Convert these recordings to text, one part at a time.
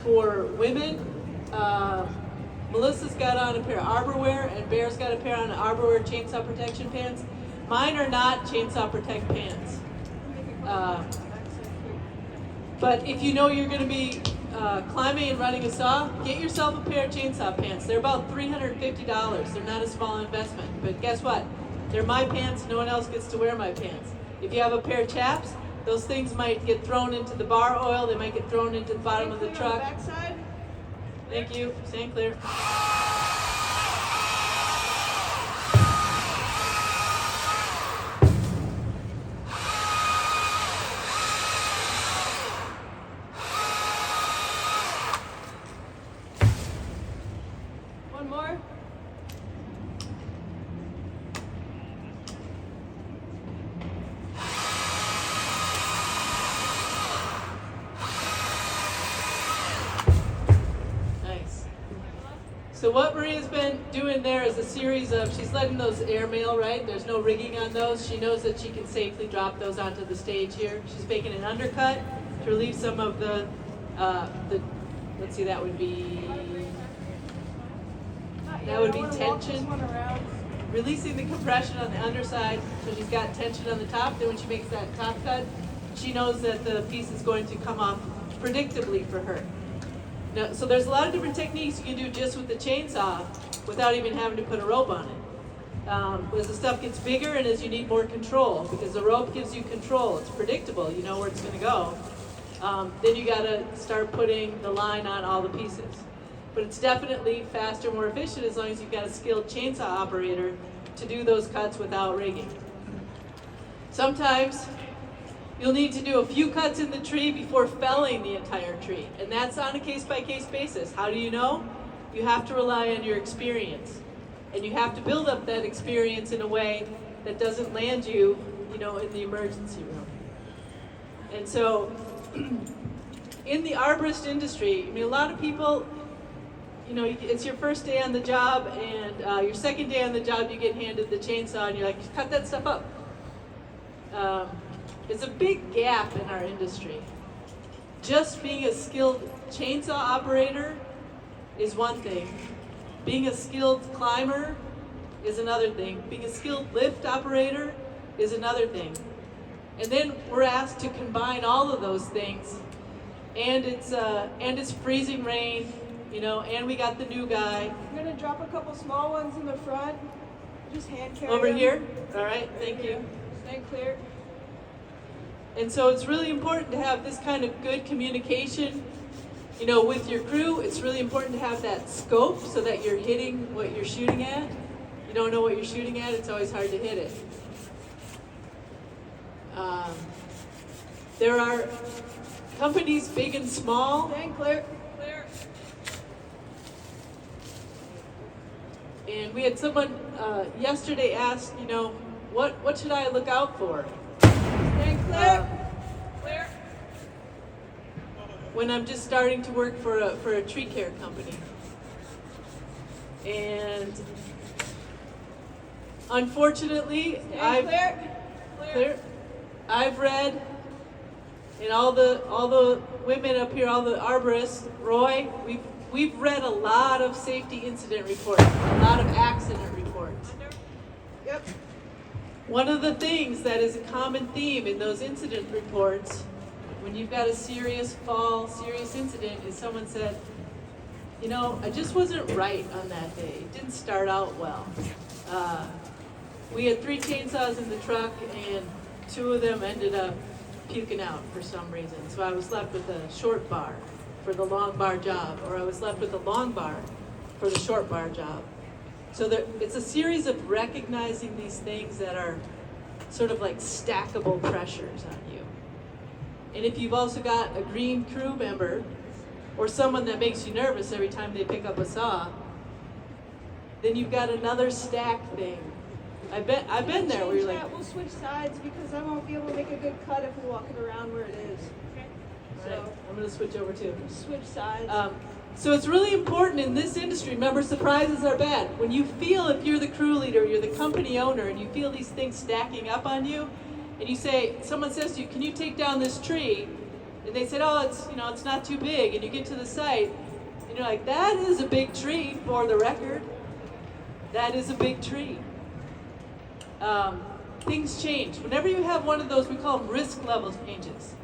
For women, Melissa's got on a pair of Arborwear and Bear's got a pair on Arborwear chainsaw protection pants. Mine are not chainsaw protect pants. But if you know you're going to be climbing and running a saw, get yourself a pair of chainsaw pants. They're about $350. They're not a small investment. But guess what? They're my pants. No one else gets to wear my pants. If you have a pair of chaps, those things might get thrown into the bar oil. They might get thrown into the bottom of the truck. Thank you. Stand clear. One more. Nice. So what Maria's been doing there is a series of, she's letting those airmail, right? There's no rigging on those. She knows that she can safely drop those onto the stage here. She's making an undercut to relieve some of the let's see, that would be tension. Releasing the compression on the underside, so she's got tension on the top. Then when she makes that top cut, she knows that the piece is going to come off predictably for her. Now, so there's a lot of different techniques you can do just with the chainsaw without even having to put a rope on it. As the stuff gets bigger and as you need more control, because the rope gives you control, it's predictable, you know where it's going to go. Then you got to start putting the line on all the pieces. But it's definitely faster, more efficient as long as you've got a skilled chainsaw operator to do those cuts without rigging. Sometimes you'll need to do a few cuts in the tree before felling the entire tree, and that's on a case-by-case basis. How do you know? You have to rely on your experience, and you have to build up that experience in a way that doesn't land you, in the emergency room. And so, in the arborist industry, a lot of people, it's your first day on the job, and your second day on the job, you get handed the chainsaw, and you're like, cut that stuff up. It's a big gap in our industry. Just being a skilled chainsaw operator is one thing. Being a skilled climber is another thing. Being a skilled lift operator is another thing. And then we're asked to combine all of those things, and it's freezing rain, and we got the new guy. I'm gonna drop a couple small ones in the front. Just hand carry Over them. here? All right, thank you. Stand clear. And so it's really important to have this kind of good communication, with your crew. It's really important to have that scope so that you're hitting what you're shooting at. You don't know what you're shooting at, it's always hard to hit it. There are companies big and small. Stand clear. Clear. And we had someone yesterday ask, what should I look out for? Stand clear. Clear. When I'm just starting to work for a tree care company. Stand And unfortunately, I've read, and all the women up here, all the arborists, Roy, we've read a lot of safety incident reports, a lot of accident reports. Yep. One of the things that is a common theme in those incident reports, when you've got a serious fall, serious incident, is someone said, I just wasn't right on that day. It didn't start out well. We had 3 chainsaws in the truck, and 2 of them ended up puking out for some reason. So I was left with a short bar for the long bar job, or I was left with a long bar for the short bar job. So it's a series of recognizing these things that are sort of like stackable pressures on you. And if you've also got a green crew member or someone that makes you nervous every time they pick up a saw, then you've got another stack thing. I've been there where you're like, we'll switch sides because I won't be able to make a good cut if we're walking around where it is. Okay. Right, So I'm going to switch over too. switch sides. So it's really important in this industry. Remember, surprises are bad. When you feel, if you're the crew leader, you're the company owner, and you feel these things stacking up on you, and you say, someone says to you, can you take down this tree? And they said, oh, it's not too big. And you get to the site, and you're like, that is a big tree, for the record. That is a big tree. Things change. Whenever you have one of those, we call them risk level changes.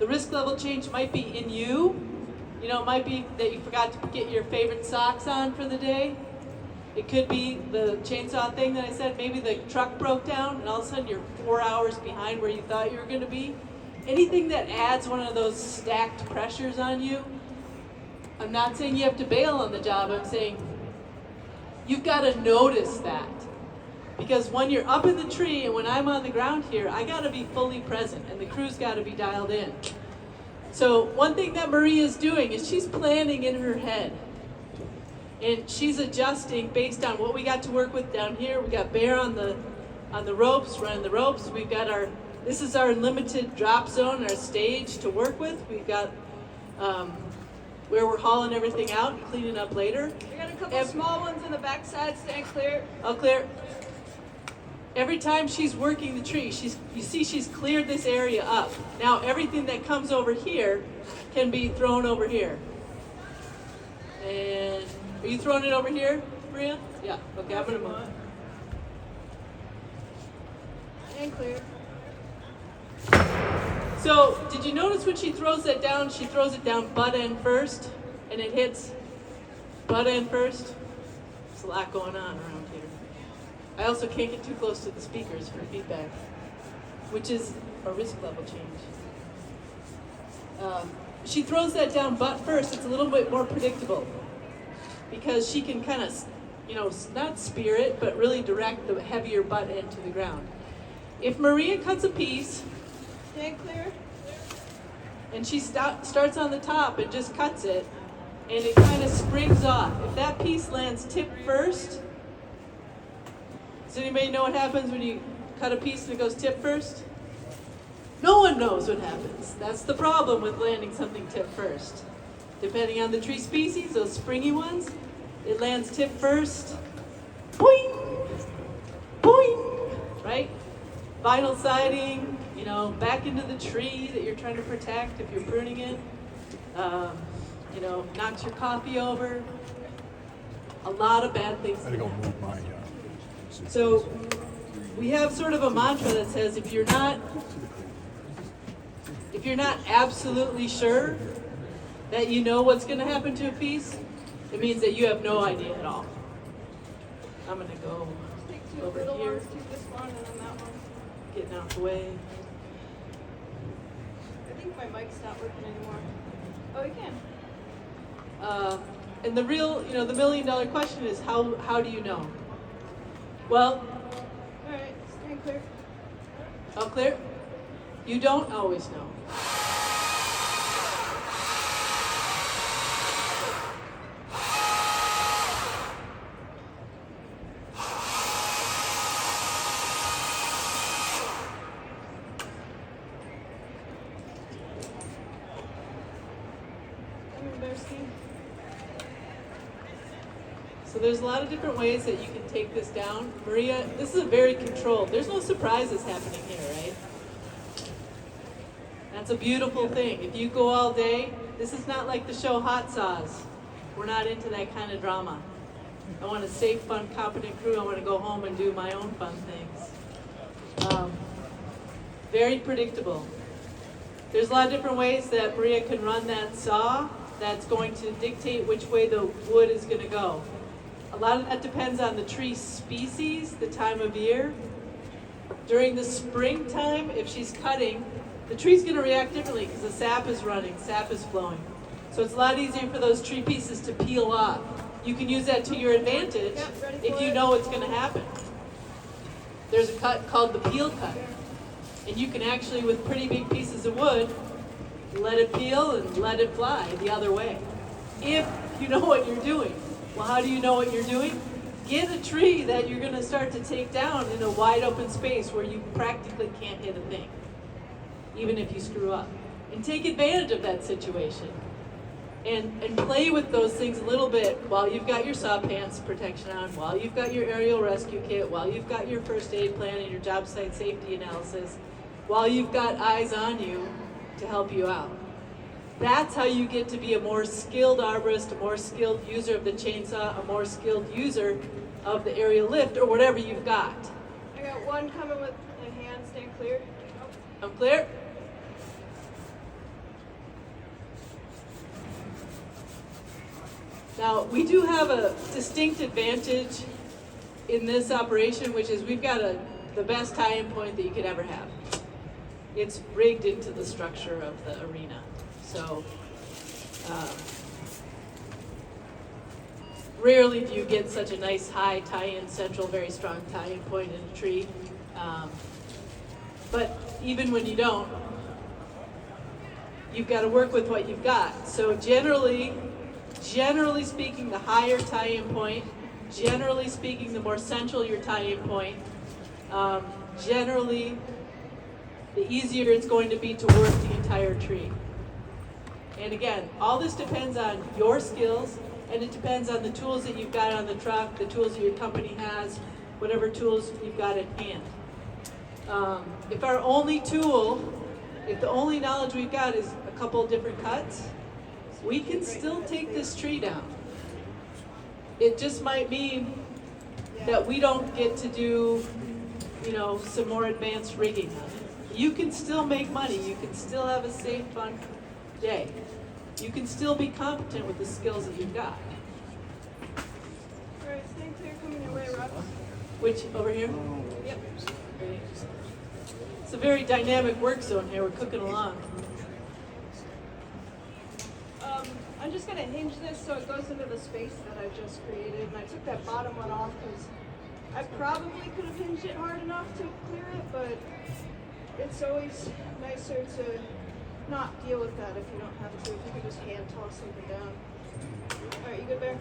The risk level change might be in you. It might be that you forgot to get your favorite socks on for the day. It could be the chainsaw thing that I said. Maybe the truck broke down and all of a sudden you're 4 hours behind where you thought you were going to be. Anything that adds one of those stacked pressures on you. I'm not saying you have to bail on the job. I'm saying you've got to notice that. Because when you're up in the tree and when I'm on the ground here, I got to be fully present and the crew's got to be dialed in. So one thing that Maria's doing is she's planning in her head. And she's adjusting based on what we got to work with down here. We got Bear on the ropes, running the ropes. We've got this is our limited drop zone, our stage to work with. We've got where we're hauling everything out and cleaning up later. We got a couple small ones in the backside, stand clear. All clear. Every time she's working the tree, you see she's cleared this area up. Now everything that comes over here can be thrown over here. And are you throwing it over here, Maria? Yeah. Okay, I'm gonna move. Stand clear. So, did you notice when she throws that down, she throws it down butt end first, and it hits butt end first? There's a lot going on around here. I also can't get too close to the speakers for feedback, which is a risk level change. She throws that down butt first. It's a little bit more predictable because she can kind of, not spear it, but really direct the heavier butt end to the ground. If Maria cuts a piece, stand clear, and she starts on the top and just cuts it, and it kind of springs off. If that piece lands tip first, does anybody know what happens when you cut a piece and it goes tip first? No one knows what happens. That's the problem with landing something tip first. Depending on the tree species, those springy ones, it lands tip first. Boing! Boing! Right? Vinyl siding, back into the tree that you're trying to protect if you're pruning it. Knocks your coffee over. A lot of bad things. I gotta go move my. So we have sort of a mantra that says if you're not absolutely sure that you know what's going to happen to a piece, it means that you have no idea at all. I'm going to go take two over little here, ones, take this one and then that one. getting out the way. I think my mic's not working anymore. Oh, you can. And the real, the $1 million question is how do you know? Well, All right, stand clear. all clear? You don't always know. Come here, Bearsky. So there's a lot of different ways that you can take this down. Maria, this is a very controlled. There's no surprises happening here, right? That's a beautiful thing. If you go all day, this is not like the show Hot Sauce. We're not into that kind of drama. I want a safe, fun, competent crew. I want to go home and do my own fun things. Very predictable. There's a lot of different ways that Maria can run that saw that's going to dictate which way the wood is going to go. A lot of that depends on the tree species, the time of year. During the springtime, if she's cutting, the tree's going to react differently because the sap is running, sap is flowing. So it's a lot easier for those tree pieces to peel off. You can use that to your advantage if you know what's going to happen. There's a cut called the peel cut. And you can actually, with pretty big pieces of wood, let it peel and let it fly the other way. If you know what you're doing. Well, how do you know what you're doing? Get a tree that you're going to start to take down in a wide open space where you practically can't hit a thing, even if you screw up. And take advantage of that situation. And play with those things a little bit while you've got your saw pants protection on, while you've got your aerial rescue kit, while you've got your first aid plan and your job site safety analysis, while you've got eyes on you to help you out. That's how you get to be a more skilled arborist, a more skilled user of the chainsaw, a more skilled user of the aerial lift, or whatever you've got. I got one coming with a handstand clear. I'm clear? Now, we do have a distinct advantage in this operation, which is we've got the best tie-in point that you could ever have. It's rigged into the structure of the arena. So, rarely do you get such a nice high tie-in central, very strong tie-in point in a tree. But even when you don't, you've got to work with what you've got. So generally speaking, the higher tie-in point, generally speaking, the more central your tie-in point, generally the easier it's going to be to work the entire tree. And again, all this depends on your skills, and it depends on the tools that you've got on the truck, the tools that your company has, whatever tools you've got at hand. If the only knowledge we've got is a couple different cuts, we can still take this tree down. It just might mean that we don't get to do, some more advanced rigging on it. You can still make money. You can still have a safe, fun day. You can still be competent with the skills that you've got. All right, stay clear, coming your way, Rob. Which, over here? Yep. Great. It's a very dynamic work zone here. We're cooking along. I'm just going to hinge this so it goes into the space that I just created. And I took that bottom one off because I probably could have hinged it hard enough to clear it, but it's always nicer to not deal with that if you don't have to. If you could just hand toss something down. All right, you good, Bear?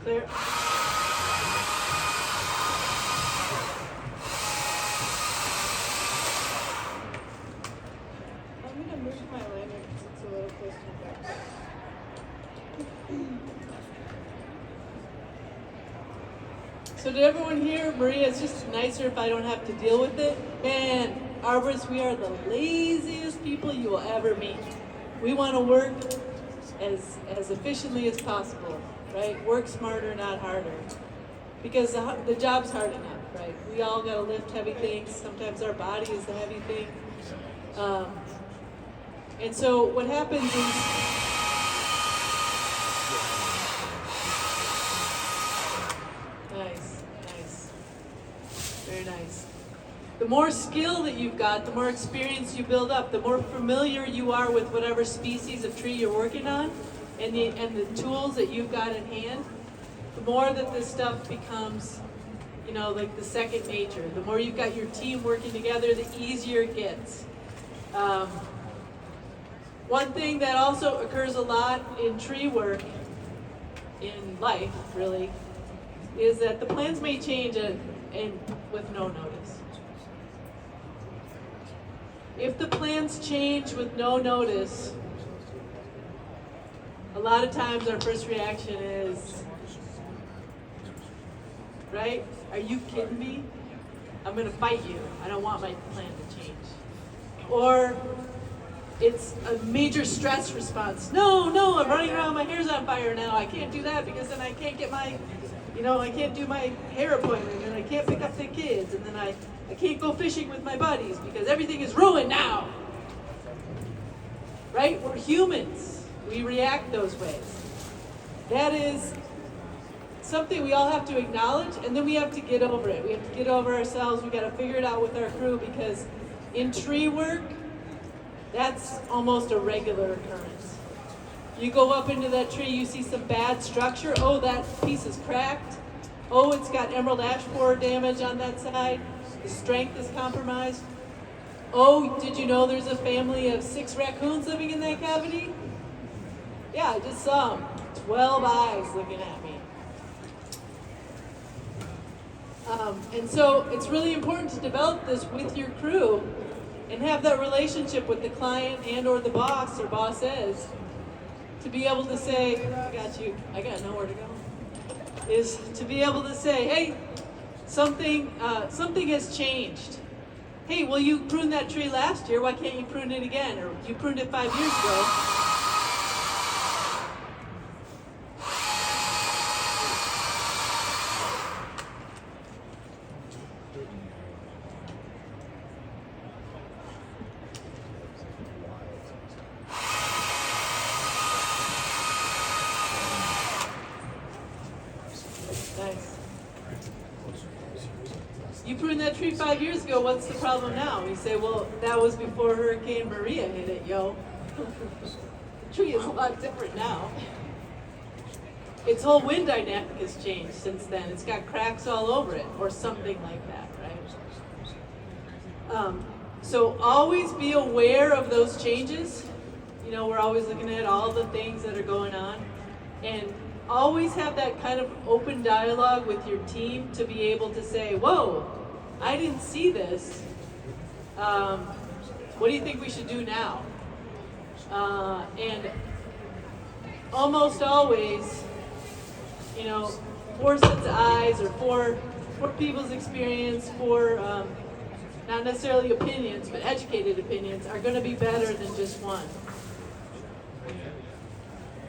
Clear. I'm going to move my lanyard because it's a little close to my back. So did everyone hear, Maria, it's just nicer if I don't have to deal with it? Man, arborists, we are the laziest people you will ever meet. We want to work as efficiently as possible, right? Work smarter, not harder. Because the job's hard enough, right? We all got to lift heavy things. Sometimes our body is the heavy thing. And so what happens is, Nice. Very nice. The more skill that you've got, the more experience you build up, the more familiar you are with whatever species of tree you're working on, and the tools that you've got in hand, the more that this stuff becomes, like the second nature. The more you've got your team working together, the easier it gets. One thing that also occurs a lot in tree work, in life really, is that the plans may change and with no notice. If the plans change with no notice, a lot of times our first reaction is, right? Are you kidding me? I'm gonna fight you. I don't want my plan to change. Or it's a major stress response. No, I'm running around, my hair's on fire now. I can't do that because then I can't get my I can't do my hair appointment, and I can't pick up the kids, and then I can't go fishing with my buddies because everything is ruined now. Right? We're humans. We react those ways. That is something we all have to acknowledge, and then we have to get over it. We have to get over ourselves. We got to figure it out with our crew, because in tree work, that's almost a regular occurrence. You go up into that tree, you see some bad structure. Oh, that piece is cracked. Oh, it's got emerald ash borer damage on that side. The strength is compromised. Oh, did you know there's a family of 6 raccoons living in that cavity? Yeah, I just saw them. 12 eyes looking at me. And so it's really important to develop this with your crew and have that relationship with the client and or the boss or bosses, to be able to say, I got you, I got nowhere to go, is to be able to say, hey, something has changed. hey, well, you pruned that tree last year, why can't you prune it again? Or you pruned it 5 years ago. Nice. You pruned that tree 5 years ago, what's the problem now? You say, well, that was before Hurricane Maria hit it, yo. The tree is a lot different now. Its whole wind dynamic has changed since then. It's got cracks all over it, or something like that, right? So always be aware of those changes. You know, we're always looking at all the things that are going on. And always have that kind of open dialogue with your team to be able to say, whoa, I didn't see this. What do you think we should do now? And almost always, you know, 4 sets of eyes or four people's experience, not necessarily opinions, but educated opinions are going to be better than just one.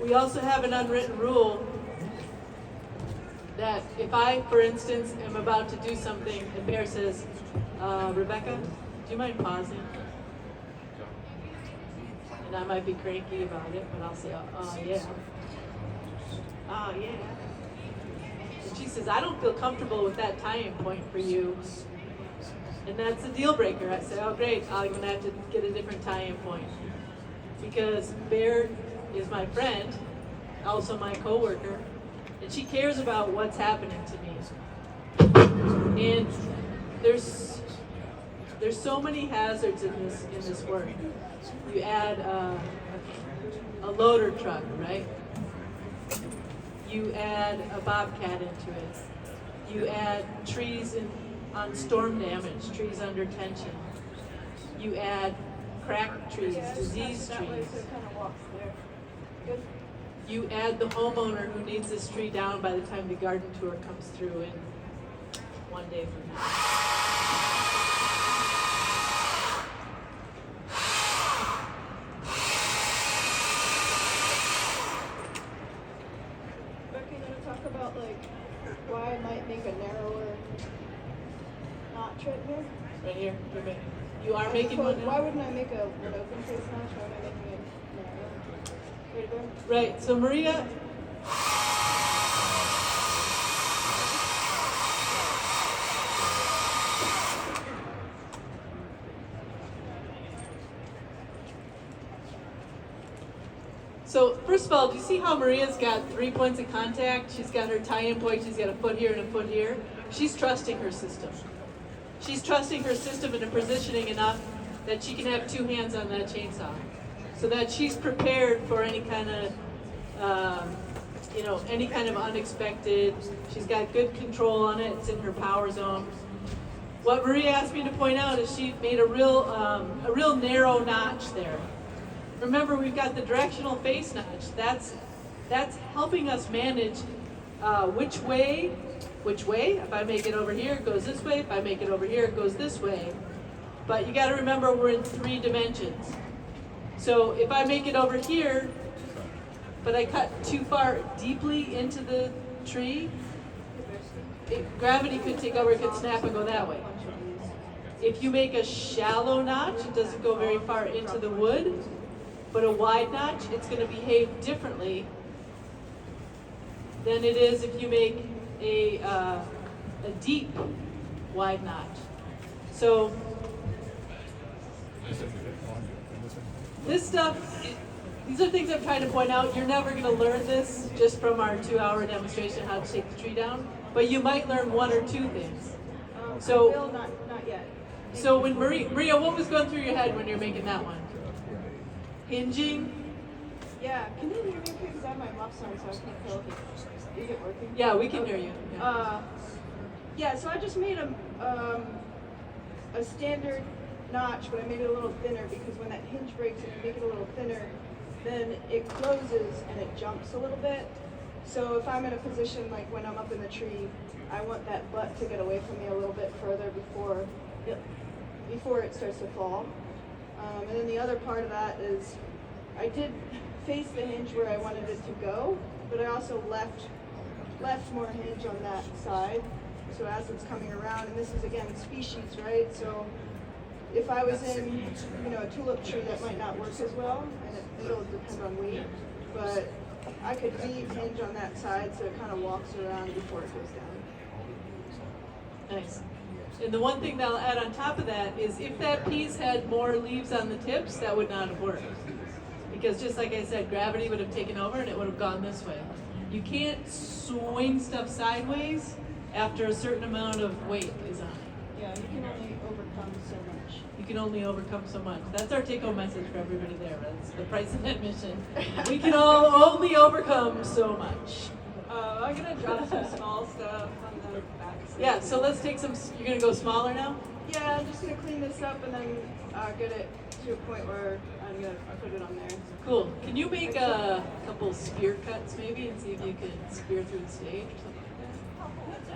We also have an unwritten rule that if I, for instance, am about to do something and Bear says, Rebecca, do you mind pausing? And I might be cranky about it, but I'll say, yeah. Yeah. And she says, I don't feel comfortable with that tying point for you. And that's a deal breaker. I say, oh great, I'm gonna have to get a different tie-in point. Because Bear is my friend, also my coworker, and she cares about what's happening to me. And there's so many hazards in this work. You add a loader truck, right? You add a bobcat into it. You add trees on storm damage, trees under tension. You add cracked trees, diseased trees. You add the homeowner who needs this tree down by the time the garden tour comes through in 1 day from now. Becky, you want to talk about like why I might make a narrower notch right here? Right here, okay. You are making one now? Why wouldn't I make an open face notch? Why am I making it narrow? Way to go. Right, so Maria, so first of all, do you see how Maria's got 3 points of contact? She's got her tie-in point, she's got a foot here and a foot here. She's trusting her system. She's trusting her system and her positioning enough that she can have 2 hands on that chainsaw. So that she's prepared for any kind of, any kind of unexpected. She's got good control on it. It's in her power zone. What Maria asked me to point out is she made a real narrow notch there. Remember, we've got the directional face notch. That's helping us manage which way. If I make it over here, it goes this way. If I make it over here, it goes this way. But you got to remember, we're in 3 dimensions. So if I make it over here, but I cut too far deeply into the tree, gravity could take over, it could snap and go that way. If you make a shallow notch, it doesn't go very far into the wood, but a wide notch, it's going to behave differently than it is if you make a deep wide notch. So this stuff, these are things I'm trying to point out. You're never going to learn this just from our 2-hour demonstration how to take the tree down, but you might learn 1 or 2 things. So, not yet. So when Maria, what was going through your head when you're making that one? Hinging? Yeah, can you hear me okay? Because I have my muffs on, so I can't tell if is it working? Yeah, we can hear you. Yeah. So I just made a standard notch, but I made it a little thinner because when that hinge breaks and you make it a little thinner, then it closes and it jumps a little bit. So if I'm in a position like when I'm up in the tree, I want that butt to get away from me a little bit further before before it starts to fall. And then the other part of that is I did face the hinge where I wanted it to go, but I also left more hinge on that side. So as it's coming around, and this is again species, right? So if I was in, a tulip tree, that might not work as well, and it'll depend on weight. But I could leave hinge on that side so it kind of walks around before it goes down. Nice. And the one thing that I'll add on top of that is if that piece had more leaves on the tips, that would not have worked. Because just like I said, gravity would have taken over and it would have gone this way. You can't swing stuff sideways after a certain amount of weight is on it. Yeah, you can only overcome so much. You can only overcome so much. That's our take-home message for everybody there. That's the price of admission. We can all only overcome so much. I'm gonna drop some small stuff on the back. Yeah, so let's take some, you're gonna go smaller now? Yeah, I'm just gonna clean this up and then get it to a point where I'm gonna put it on there. Cool. Can you make a couple spear cuts maybe and see if you can spear through the stage or something like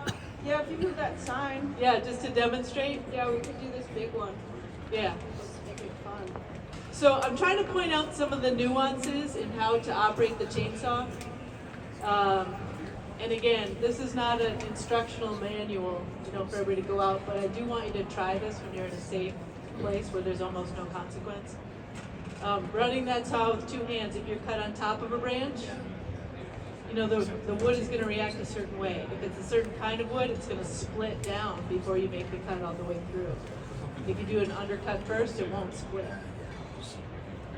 that? Yeah, if you move that sign. Yeah, just to demonstrate? Yeah, we could do this big one. Yeah. Just make it fun. So I'm trying to point out some of the nuances in how to operate the chainsaw. And again, this is not an instructional manual, for everybody to go out, but I do want you to try this when you're in a safe place where there's almost no consequence. Running that saw with two hands, if you're cut on top of a branch, the wood is going to react a certain way. If it's a certain kind of wood, it's going to split down before you make the cut all the way through. If you do an undercut first, it won't split.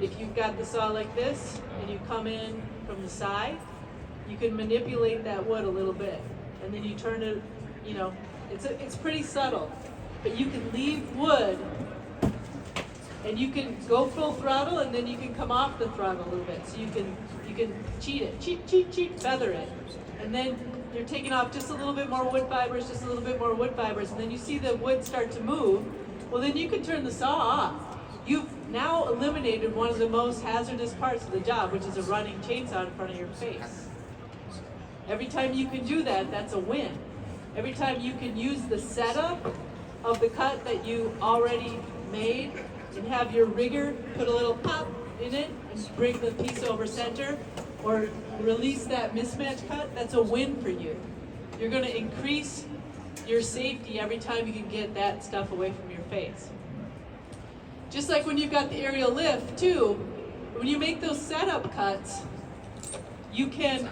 If you've got the saw like this and you come in from the side, you can manipulate that wood a little bit, and then you turn it. It's pretty subtle, but you can leave wood, and you can go full throttle, and then you can come off the throttle a little bit. So you can cheat it, cheat, feather it, and then you're taking off just a little bit more wood fibers, just a little bit more wood fibers, and then you see the wood start to move. Well, then you can turn the saw off. You've now eliminated one of the most hazardous parts of the job, which is a running chainsaw in front of your face. Every time you can do that, that's a win. Every time you can use the setup of the cut that you already made and have your rigger put a little pop in it and bring the piece over center or release that mismatch cut, that's a win for you. You're going to increase your safety every time you can get that stuff away from your face. Just like when you've got the aerial lift too, when you make those setup cuts, you can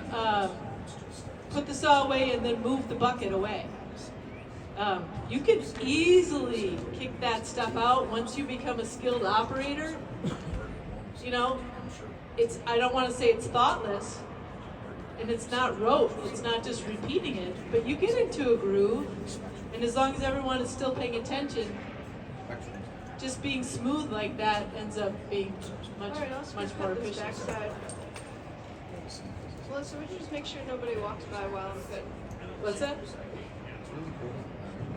put the saw away and then move the bucket away. You can easily kick that stuff out once you become a skilled operator. I don't want to say it's thoughtless, and it's not rote, it's not just repeating it, but you get into a groove, and as long as everyone is still paying attention, just being smooth like that ends up being much more efficient. Backside. Melissa, would you just make sure nobody walks by while I'm cutting? What's that?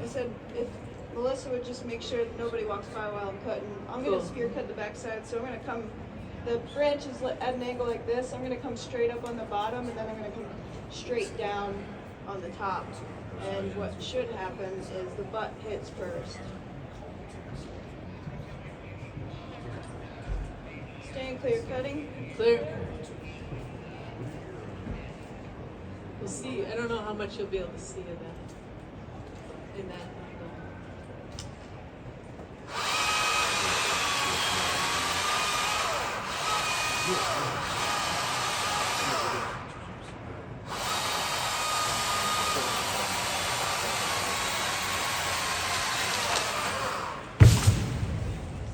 I said if Melissa would just make sure that nobody walks by while I'm cutting. I'm going to spear cut the backside, so I'm going to come, the branch is at an angle like this. I'm going to come straight up on the bottom, and then I'm going to come straight down on the top. And what should happen is the butt hits first. Staying clear cutting. Clear. We'll see. I don't know how much you'll be able to see of that. In that.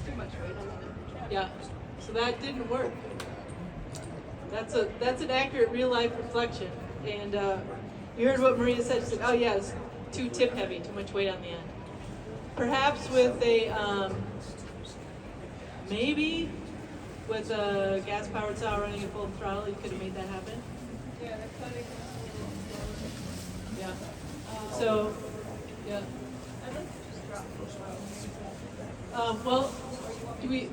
Too much weight on that. Yeah. So that didn't work. That's an accurate real life reflection. And you heard what Maria said. She said, "Oh yeah, it's too tip heavy, too much weight on the end." Perhaps with a maybe with a gas powered saw running at full throttle, you could have made that happen. Yeah, the cutting is a little slower. Yeah. So, yeah. I'd like to just drop this Well, do we?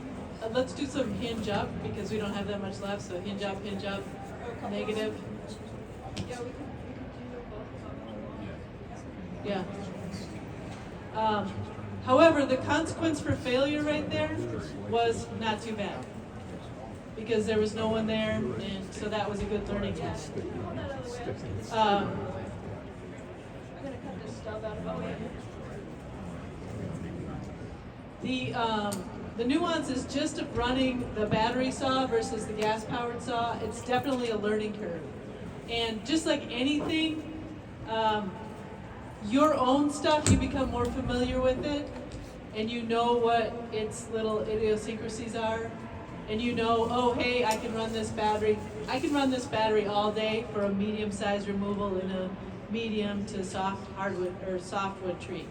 Let's do some hinge up because we don't have that much left. So hinge up, negative. Yeah, we could do both of them. Yeah. However, the consequence for failure right there was not too bad, because there was no one there, and so that was a good learning lesson. Pull that out of the way. Um, I'm gonna cut this stub out of the way. the nuances just of running the battery saw versus the gas-powered saw, it's definitely a learning curve. And just like anything, your own stuff, you become more familiar with it, and you know what its little idiosyncrasies are, and you know, oh hey, I can run this battery all day for a medium-sized removal in a medium to soft hardwood or softwood tree.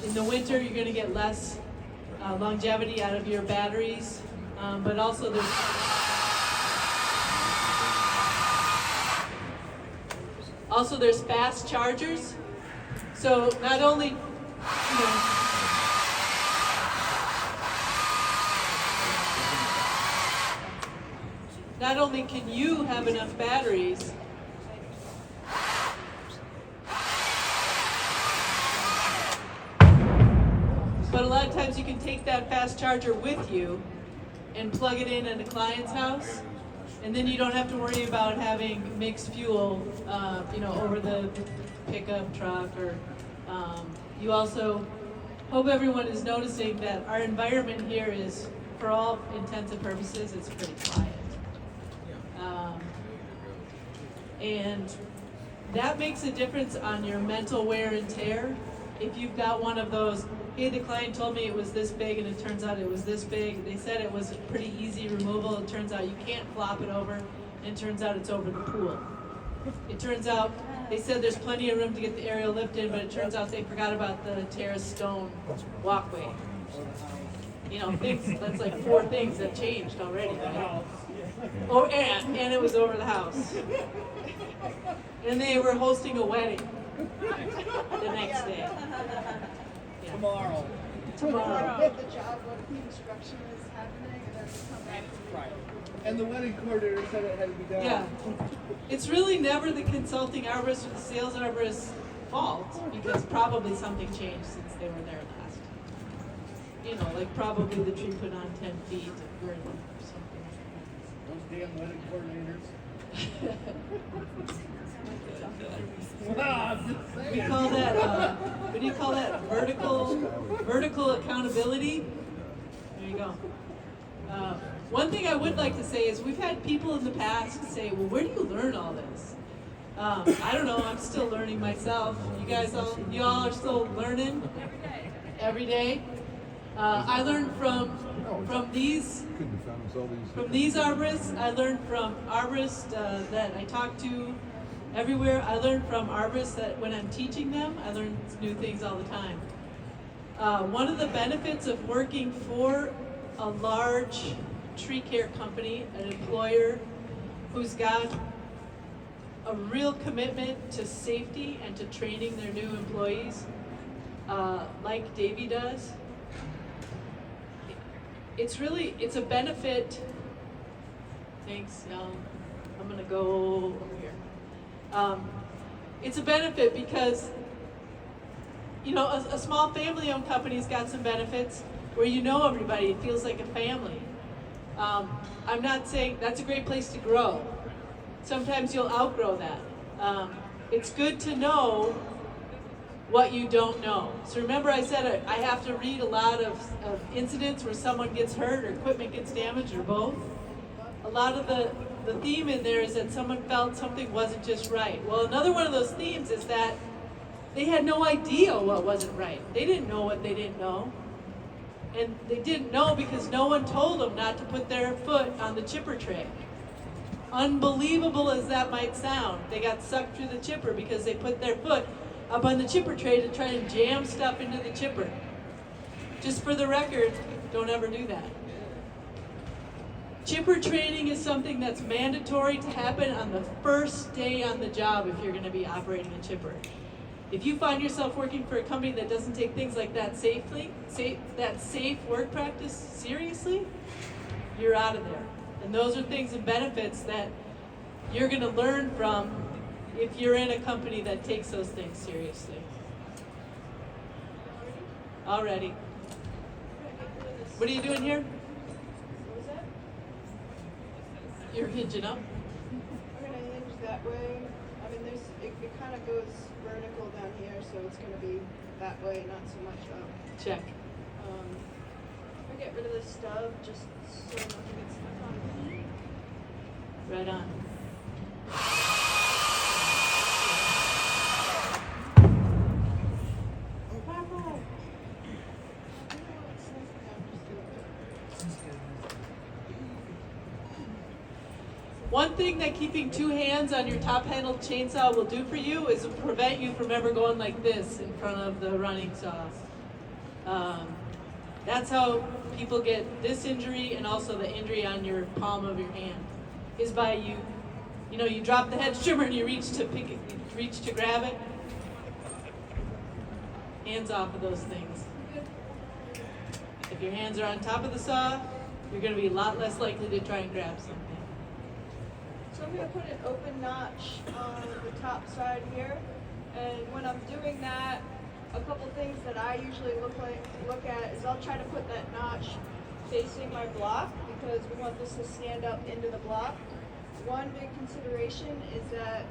In the winter, you're going to get less longevity out of your batteries, but also there's fast chargers. So not only, not only can you have enough batteries, but a lot of times you can take that fast charger with you and plug it in at a client's house, and then you don't have to worry about having mixed fuel, over the pickup truck. Or you also, hope everyone is noticing that our environment here is, for all intents and purposes, it's pretty quiet. And that makes a difference on your mental wear and tear. If you've got one of those, hey, the client told me it was this big and it turns out it was this big. They said it was a pretty easy removal. It turns out you can't flop it over, and it turns out it's over the pool. It turns out they said there's plenty of room to get the aerial lift in, but it turns out they forgot about the terrace stone walkway. Things, that's like 4 things that changed already, right? Oh, and it was over the house. And they were hosting a wedding the next day. Yeah. Tomorrow. Get the job when construction is happening, and then we come back. Right. And the wedding coordinator said it had to be done. Yeah. It's really never the consulting arborist or the sales arborist's fault, because probably something changed since they were there last. Like probably the tree put on 10 feet of girth or something. Those damn wedding coordinators. We call that, what do you call that? Vertical accountability? There you go. One thing I would like to say is we've had people in the past say, well, where do you learn all this? I don't know, I'm still learning myself. You all are still learning? Every day. I learned from these arborists. I learned from arborists that I talk to everywhere. I learned from arborists that when I'm teaching them, I learn new things all the time. One of the benefits of working for a large tree care company, an employer who's got a real commitment to safety and to training their new employees, like Davey does, it's a benefit. Thanks, I'm gonna go over here. It's a benefit because, a small family-owned company's got some benefits where you know everybody, it feels like a family. I'm not saying that's a great place to grow. Sometimes you'll outgrow that. It's good to know what you don't know. So remember I said I have to read a lot of incidents where someone gets hurt or equipment gets damaged or both. A lot of the theme in there is that someone felt something wasn't just right. Well, another one of those themes is that they had no idea what wasn't right. They didn't know what they didn't know. And they didn't know because no one told them not to put their foot on the chipper tray. Unbelievable as that might sound, they got sucked through the chipper because they put their foot up on the chipper tray to try and jam stuff into the chipper. Just for the record, don't ever do that. Chipper training is something that's mandatory to happen on the first day on the job if you're going to be operating a chipper. If you find yourself working for a company that doesn't take things like that safe work practice seriously, you're out of there. And those are things and benefits that you're going to learn from if you're in a company that takes those things seriously. Already. What are you doing here? What was that? You're hinging up. I'm gonna hinge that way. I mean, it kind of goes vertical down here, so it's gonna be that way, not so much up. Check. I'm gonna get rid of the stub just so nothing gets stuck on me. Right on. One thing that keeping two hands on your top handled chainsaw will do for you is prevent you from ever going like this in front of the running saws. That's how people get this injury and also the injury on your palm of your hand, is by you drop the hedge trimmer and you reach to grab it. Hands off of those things. If your hands are on top of the saw, you're going to be a lot less likely to try and grab something. So I'm going to put an open notch on the top side here, and when I'm doing that, a couple things that I usually look at is I'll try to put that notch facing my block because we want this to stand up into the block. One big consideration is that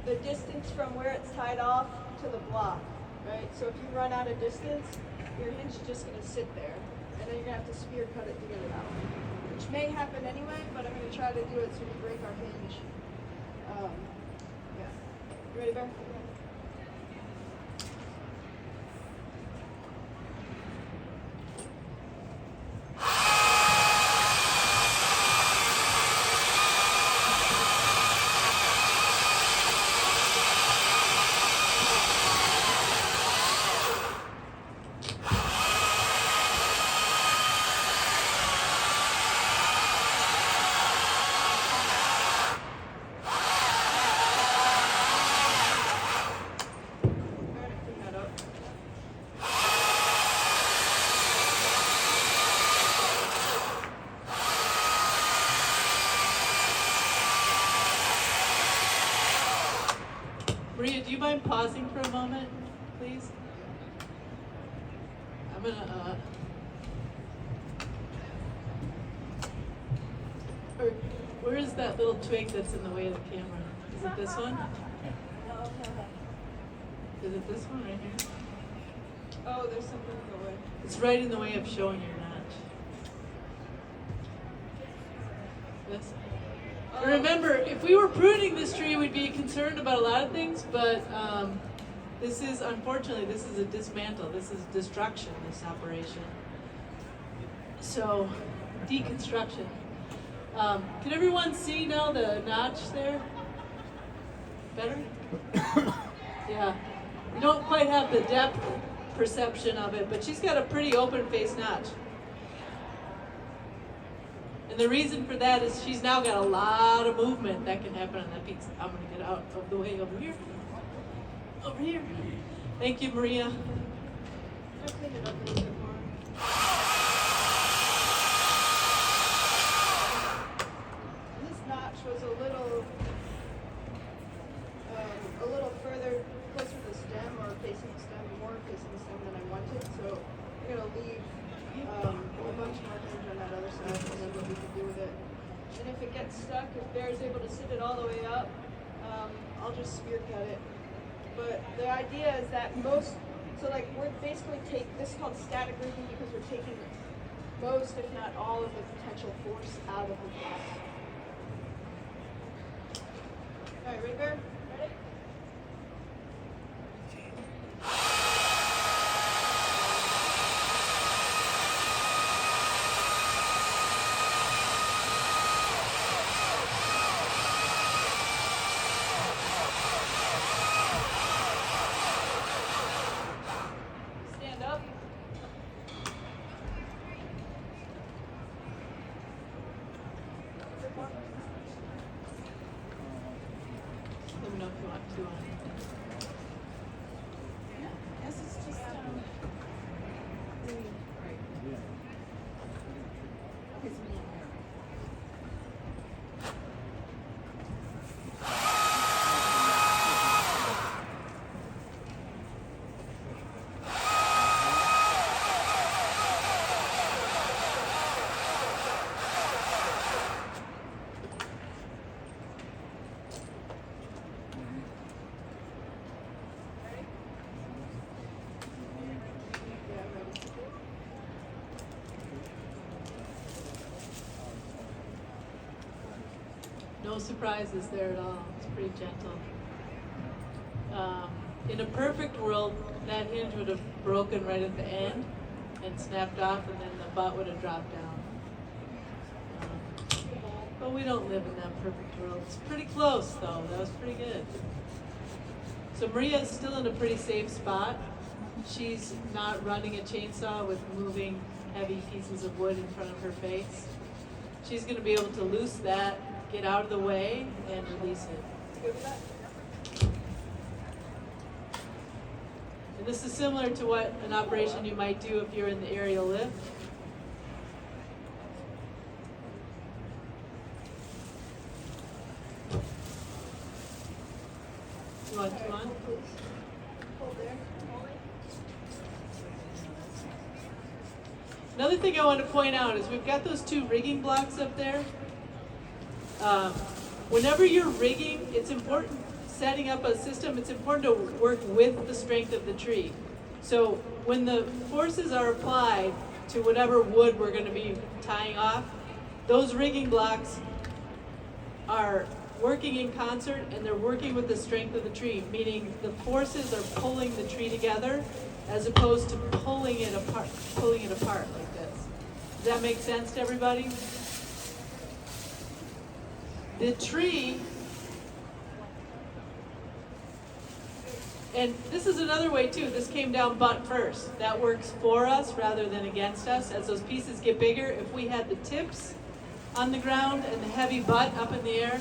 the distance from where it's tied off to the block, right? So if you run out of distance, your hinge is just going to sit there, and then you're going to have to spear cut it to get it out. Which may happen anyway, but I'm going to try to do it so we break our hinge. Yeah. You ready, Bear? Maria, do you mind pausing for a moment, please? I'm gonna, where is that little twig that's in the way of the camera? Is it this one? Is it this one right here? Oh, there's something in the way. It's right in the way of showing your notch. This? Oh. Remember, if we were pruning this tree, we'd be concerned about a lot of things, but unfortunately, this is a dismantle. This is destruction, this operation. So, deconstruction. Can everyone see now the notch there? Better? Yeah. You don't quite have the depth perception of it, but she's got a pretty open face notch. And the reason for that is she's now got a lot of movement that can happen on that piece. I'm going to get out of the way over here. Over here. Thank you, Maria. I'll clean it up a little bit more. This notch was a little further closer to the stem, or facing the stem, more facing the stem than I wanted. So I'm going to leave a bunch more hinge on that other side and then what we can do with it. And if it gets stuck, if Bear's able to sit it all the way up, I'll just spear cut it. But the idea is that we're basically this is called static ripping because we're taking most, if not all, of the potential force out of the piece. All right, ready, Bear? Ready? Stand up. Let me know if you want to. Yes, it's just, No surprises there at all. It's pretty gentle. In a perfect world, that hinge would have broken right at the end and snapped off, and then the butt would have dropped down. But we don't live in that perfect world. It's pretty close, though. That was pretty good. So Maria is still in a pretty safe spot. She's not running a chainsaw with moving heavy pieces of wood in front of her face. She's going to be able to loose that, get out of the way, and release it. And this is similar to what an operation you might do if you're in the aerial lift. You want two on? Hold there. Another thing I want to point out is we've got those two rigging blocks up there. Whenever you're rigging, it's important, setting up a system, it's important to work with the strength of the tree. So when the forces are applied to whatever wood we're going to be tying off, those rigging blocks are working in concert and they're working with the strength of the tree, meaning the forces are pulling the tree together as opposed to pulling it apart like this. Does that make sense to everybody? The tree, and this is another way too, this came down butt first. That works for us rather than against us. As those pieces get bigger, if we had the tips on the ground and the heavy butt up in the air,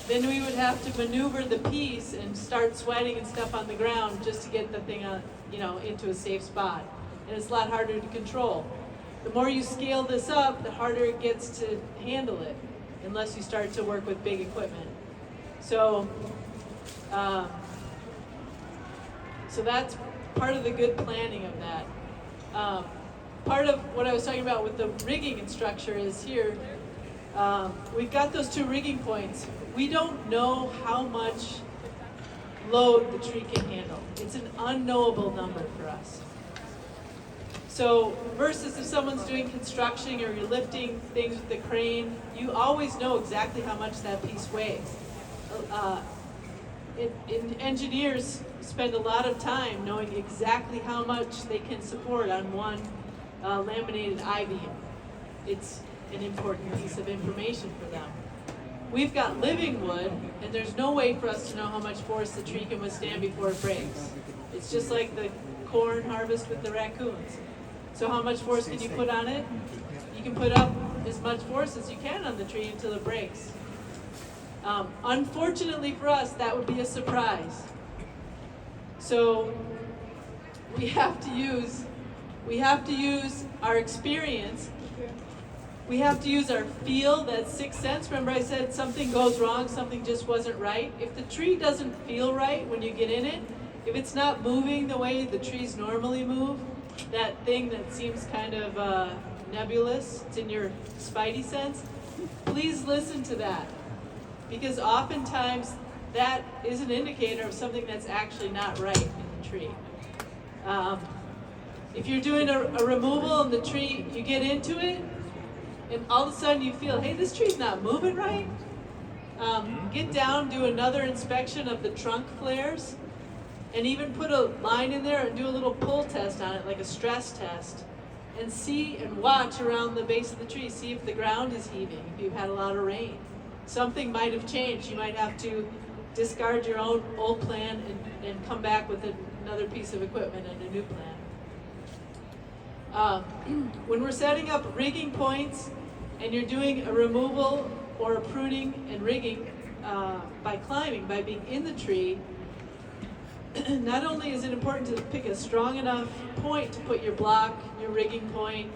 then we would have to maneuver the piece and start sweating and stuff on the ground just to get the thing on, into a safe spot. And it's a lot harder to control. The more you scale this up, the harder it gets to handle it, unless you start to work with big equipment. So that's part of the good planning of that. Part of what I was talking about with the rigging and structure is here, we've got those two rigging points. We don't know how much load the tree can handle. It's an unknowable number for us. So versus if someone's doing construction or you're lifting things with the crane, you always know exactly how much that piece weighs. Engineers spend a lot of time knowing exactly how much they can support on one laminated I-beam. It's an important piece of information for them. We've got living wood, and there's no way for us to know how much force the tree can withstand before it breaks. It's just like the corn harvest with the raccoons. So how much force can you put on it? You can put up as much force as you can on the tree until it breaks. Unfortunately for us, that would be a surprise. So we have to use our experience. We have to use our feel, that sixth sense. Remember I said something goes wrong, something just wasn't right. If the tree doesn't feel right when you get in it, if it's not moving the way the trees normally move, that thing that seems kind of nebulous, it's in your spidey sense, please listen to that. Because oftentimes that is an indicator of something that's actually not right in the tree. If you're doing a removal in the tree, you get into it, and all of a sudden you feel, hey, this tree's not moving right. Get down, do another inspection of the trunk flares, and even put a line in there and do a little pull test on it, like a stress test, and see and watch around the base of the tree, see if the ground is heaving, if you've had a lot of rain. Something might have changed. You might have to discard your own old plan and come back with another piece of equipment and a new plan. When we're setting up rigging points and you're doing a removal or a pruning and rigging by climbing, by being in the tree, not only is it important to pick a strong enough point to put your block, your rigging point,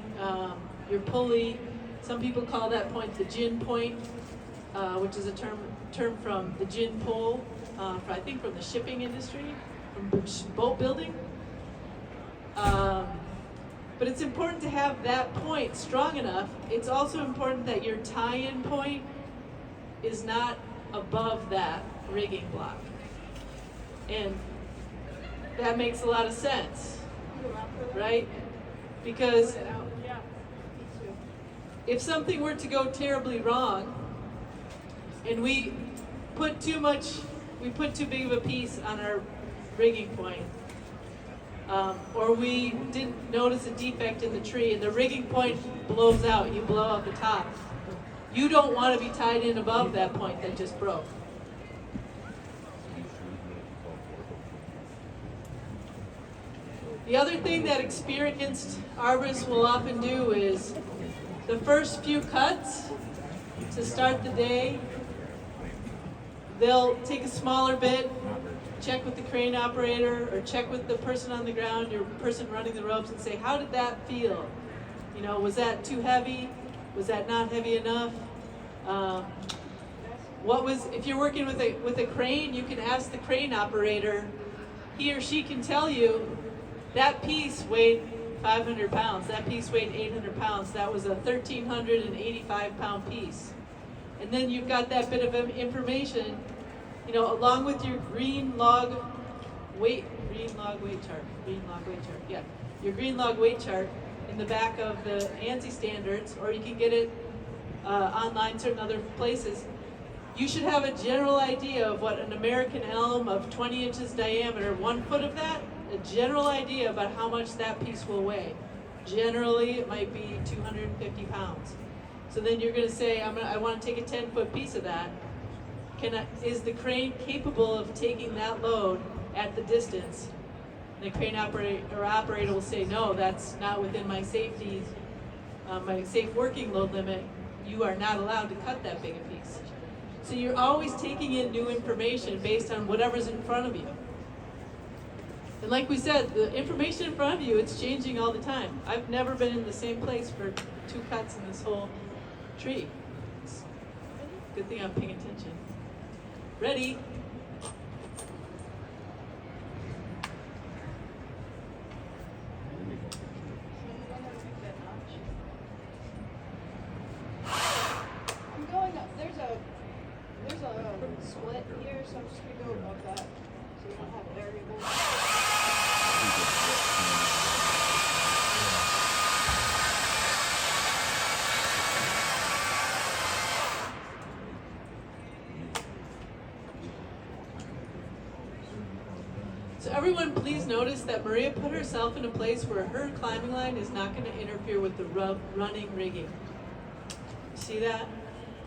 your pulley. Some people call that point the gin point, which is a term from the gin pole, I think from the shipping industry, from boat building. But it's important to have that point strong enough. It's also important that your tie-in point is not above that rigging block. And that makes a lot of sense, right? Because if something were to go terribly wrong, and we put too big of a piece on our rigging point. Or we didn't notice a defect in the tree and the rigging point blows out, you blow out the top. You don't want to be tied in above that point that just broke. The other thing that experienced arborists will often do is the first few cuts to start the day, they'll take a smaller bit, check with the crane operator or check with the person on the ground, your person running the ropes, and say, how did that feel? You know, was that too heavy? Was that not heavy enough? If you're working with a crane, you can ask the crane operator. He or she can tell you that piece weighed 500 pounds, that piece weighed 800 pounds, that was a 1,385 pound piece. And then you've got that bit of information, you know, along with your green log weight chart in the back of the ANSI standards, or you can get it online, certain other places. You should have a general idea of what an American elm of 20 inches diameter, 1 foot of that, a general idea about how much that piece will weigh. Generally, it might be 250 pounds. So then you're going to say, I want to take a 10-foot piece of that. Is the crane capable of taking that load at the distance? The crane operator will say, no, that's not within my safe working load limit. You are not allowed to cut that big a piece. So you're always taking in new information based on whatever's in front of you. And like we said, the information in front of you, it's changing all the time. I've never been in the same place for 2 cuts in this whole tree. It's a good thing I'm paying attention. Ready? I'm going up. There's a split here, so I'm just gonna go above that, so we don't have variables. So everyone, please notice that Maria put herself in a place where her climbing line is not going to interfere with the running rigging. See that?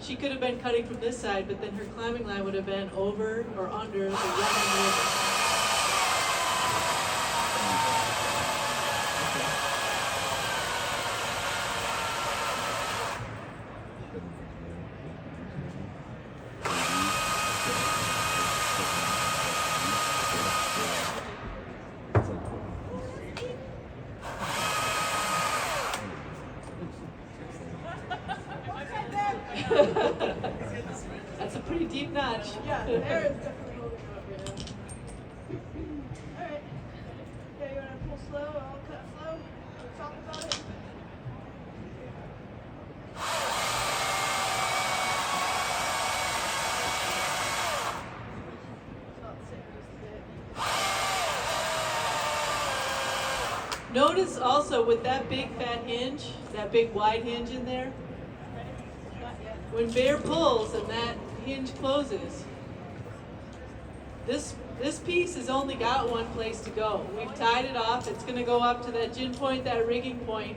She could have been cutting from this side, but then her climbing line would have been over or under the running rigging. That's a pretty deep notch. Yeah, there is definitely holding up right now. Alright. Yeah, you wanna pull slow? I'll cut slow. We'll talk about it. Notice also with that big fat hinge, that big wide hinge in there, when Bear pulls and that hinge closes, this piece has only got one place to go. We've tied it off. It's going to go up to that gin point, that rigging point.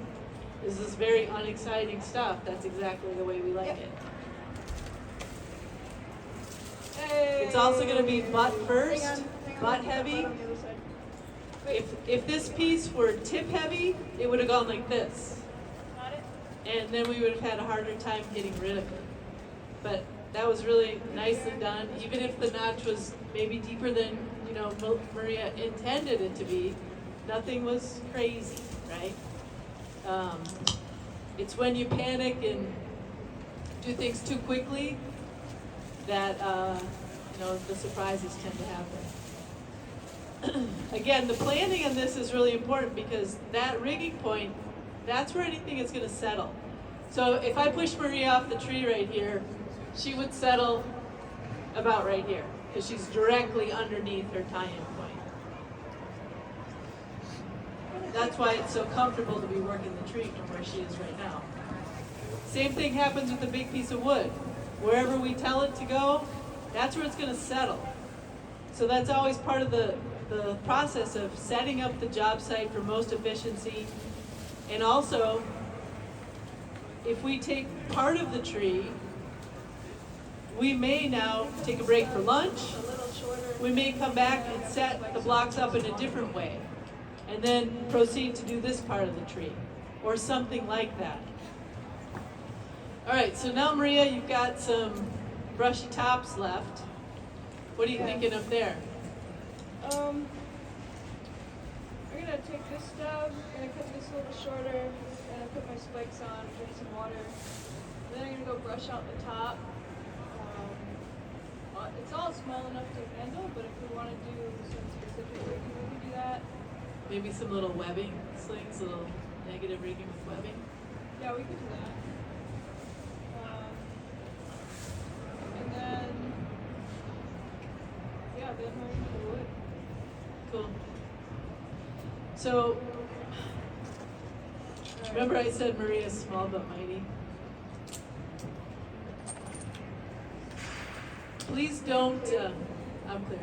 This is very unexciting stuff. That's exactly the way we like it. Hey. It's also going to be butt first, Hang on, butt heavy. on the other side. If this piece were tip heavy, it would have gone like this. Got it? And then we would have had a harder time getting rid of it. But that was really nicely done. Even if the notch was maybe deeper than, you know, Maria intended it to be, nothing was crazy, right? It's when you panic and do things too quickly that, you know, the surprises tend to happen. Again, the planning on this is really important because that rigging point, that's where anything is going to settle. So if I push Maria off the tree right here, she would settle about right here because she's directly underneath her tie-in point. That's why it's so comfortable to be working the tree from where she is right now. Same thing happens with a big piece of wood. wherever we tell it to go, that's where it's going to settle. So that's always part of the process of setting up the job site for most efficiency. And also, if we take part of the tree, we may now take a break for lunch. A little shorter. We may come back and set the blocks up in a different way, and then proceed to do this part of the tree, or something like that. All right, so now Maria, you've got some brushy tops left. What are you thinking of there? I'm gonna take this stub, gonna cut this a little shorter, gonna put my spikes on, drink some water. And then I'm gonna go brush out the top. It's all small enough to handle, but if we want to do some specific rigging, we can do that. Maybe some little webbing slings, a little negative rigging with webbing. Yeah, we could do that. And then, yeah, then we're gonna do wood. Cool. So, remember I said Maria's small but mighty? Please don't, I'm clear.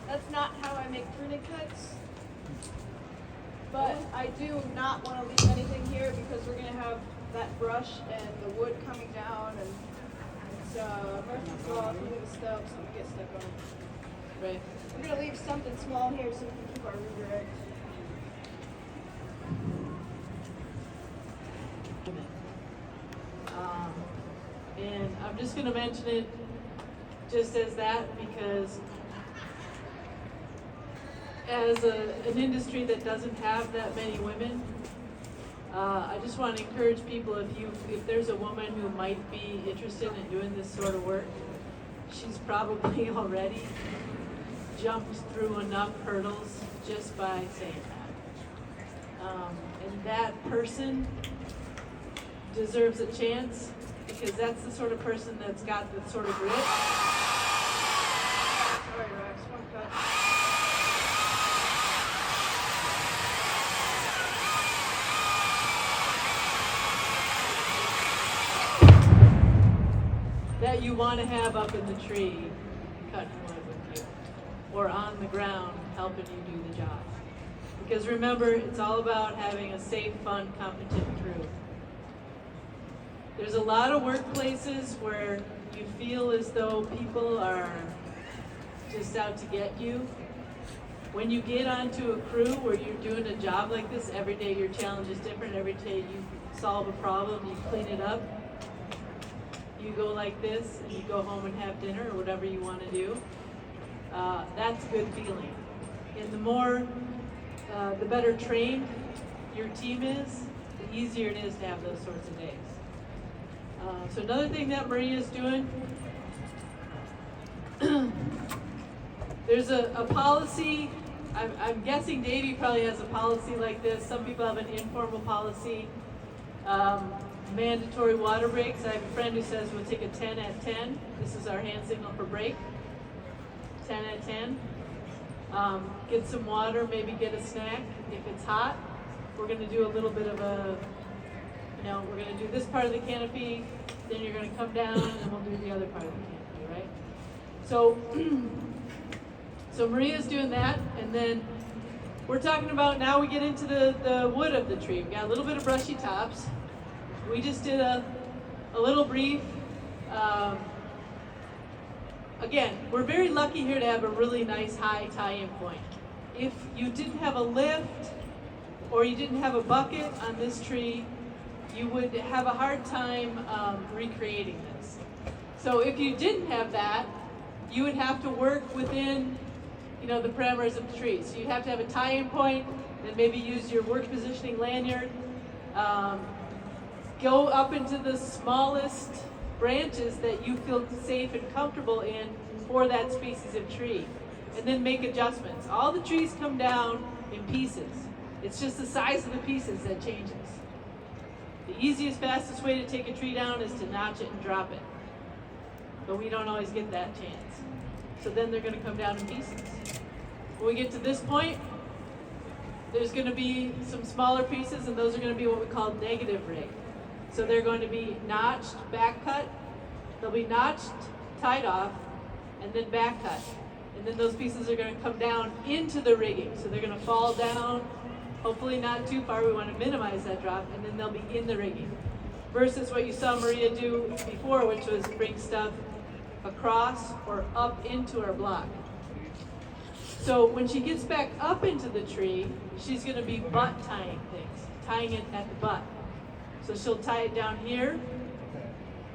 That's not how I make tourniquets, but I do not want to leave anything here because we're gonna have that brush and the wood coming down, and it's brushes go off into the stub, something gets stuck on it. Right. We're gonna leave something small here so we can keep our redirect. And I'm just going to mention it just as that because as an industry that doesn't have that many women, I just want to encourage people, if there's a woman who might be interested in doing this sort of work, she's probably already jumped through enough hurdles just by saying that. And that person deserves a chance because that's the sort of person that's got the sort of grit. Sorry, Rex, one cut. That you want to have up in the tree cutting wood with you, or on the ground helping you do the job. Because remember, it's all about having a safe, fun, competent crew. There's a lot of workplaces where you feel as though people are just out to get you. When you get onto a crew where you're doing a job like this, every day your challenge is different, every day you solve a problem, you clean it up, you go like this, and you go home and have dinner or whatever you want to do, that's a good feeling. And the better trained your team is, the easier it is to have those sorts of days. So another thing that Maria's doing, there's a policy, I'm guessing Davey probably has a policy like this. Some people have an informal policy. Mandatory water breaks. I have a friend who says we'll take a 10 at 10. This is our hand signal for break. 10 at 10. Get some water, maybe get a snack. If it's hot, we're going to do a little bit of we're going to do this part of the canopy, then you're going to come down, and then we'll do the other part of the canopy, right? So Maria's doing that, and then we're talking about now we get into the wood of the tree. We got a little bit of brushy tops. We just did a little brief. Again, we're very lucky here to have a really nice high tie-in point. If you didn't have a lift or you didn't have a bucket on this tree, you would have a hard time recreating this. So if you didn't have that, you would have to work within the parameters of the tree. So you'd have to have a tie-in point, then maybe use your work positioning lanyard, go up into the smallest branches that you feel safe and comfortable in for that species of tree. and then make adjustments. All the trees come down in pieces. It's just the size of the pieces that changes. The easiest, fastest way to take a tree down is to notch it and drop it. But we don't always get that chance. So then they're gonna come down in pieces. When we get to this point, there's gonna be some smaller pieces, and those are gonna be what we call negative rig. So they're going to be notched, back cut. They'll be notched, tied off, and then back cut. And then those pieces are gonna come down into the rigging. So they're gonna fall down, hopefully not too far. We wanna minimize that drop, and then they'll be in the rigging. Versus what you saw Maria do before, which was bring stuff across or up into our block. So when she gets back up into the tree, she's gonna be butt tying things, tying it at the butt. So she'll tie it down here,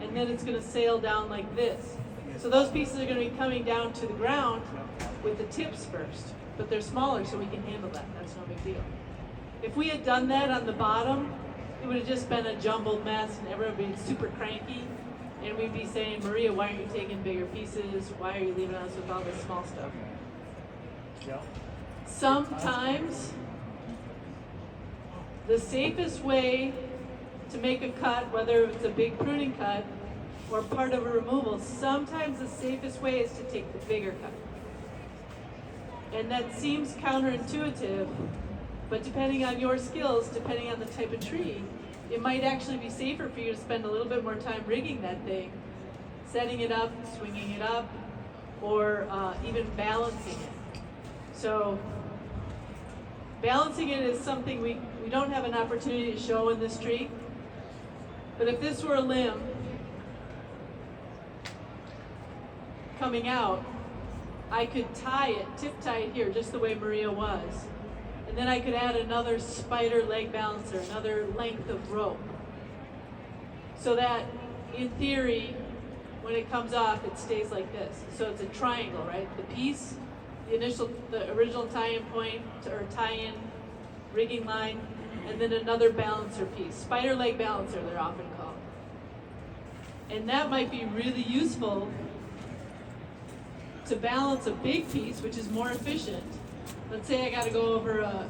and then it's gonna sail down like this. So those pieces are gonna be coming down to the ground with the tips first, but they're smaller so we can handle that, that's no big deal. If we had done that on the bottom, it would have just been a jumbled mess and everyone would be super cranky, and we'd be saying, Maria, why aren't you taking bigger pieces? Why are you leaving us with all this small stuff? Sometimes the safest way to make a cut, whether it's a big pruning cut or part of a removal, sometimes the safest way is to take the bigger cut. And that seems counterintuitive, but depending on your skills, depending on the type of tree, it might actually be safer for you to spend a little bit more time rigging that thing, setting it up, swinging it up, or even balancing it. So balancing it is something we don't have an opportunity to show in this tree. But if this were a limb coming out, I could tie it, tip tie it here, just the way Maria was. And then I could add another spider leg balancer, another length of rope. So that, in theory, when it comes off, it stays like this. So it's a triangle, right? The piece, the original tie-in point, or tie-in rigging line, and then another balancer piece. Spider leg balancer, they're often called. And that might be really useful to balance a big piece, which is more efficient. Let's say I gotta go over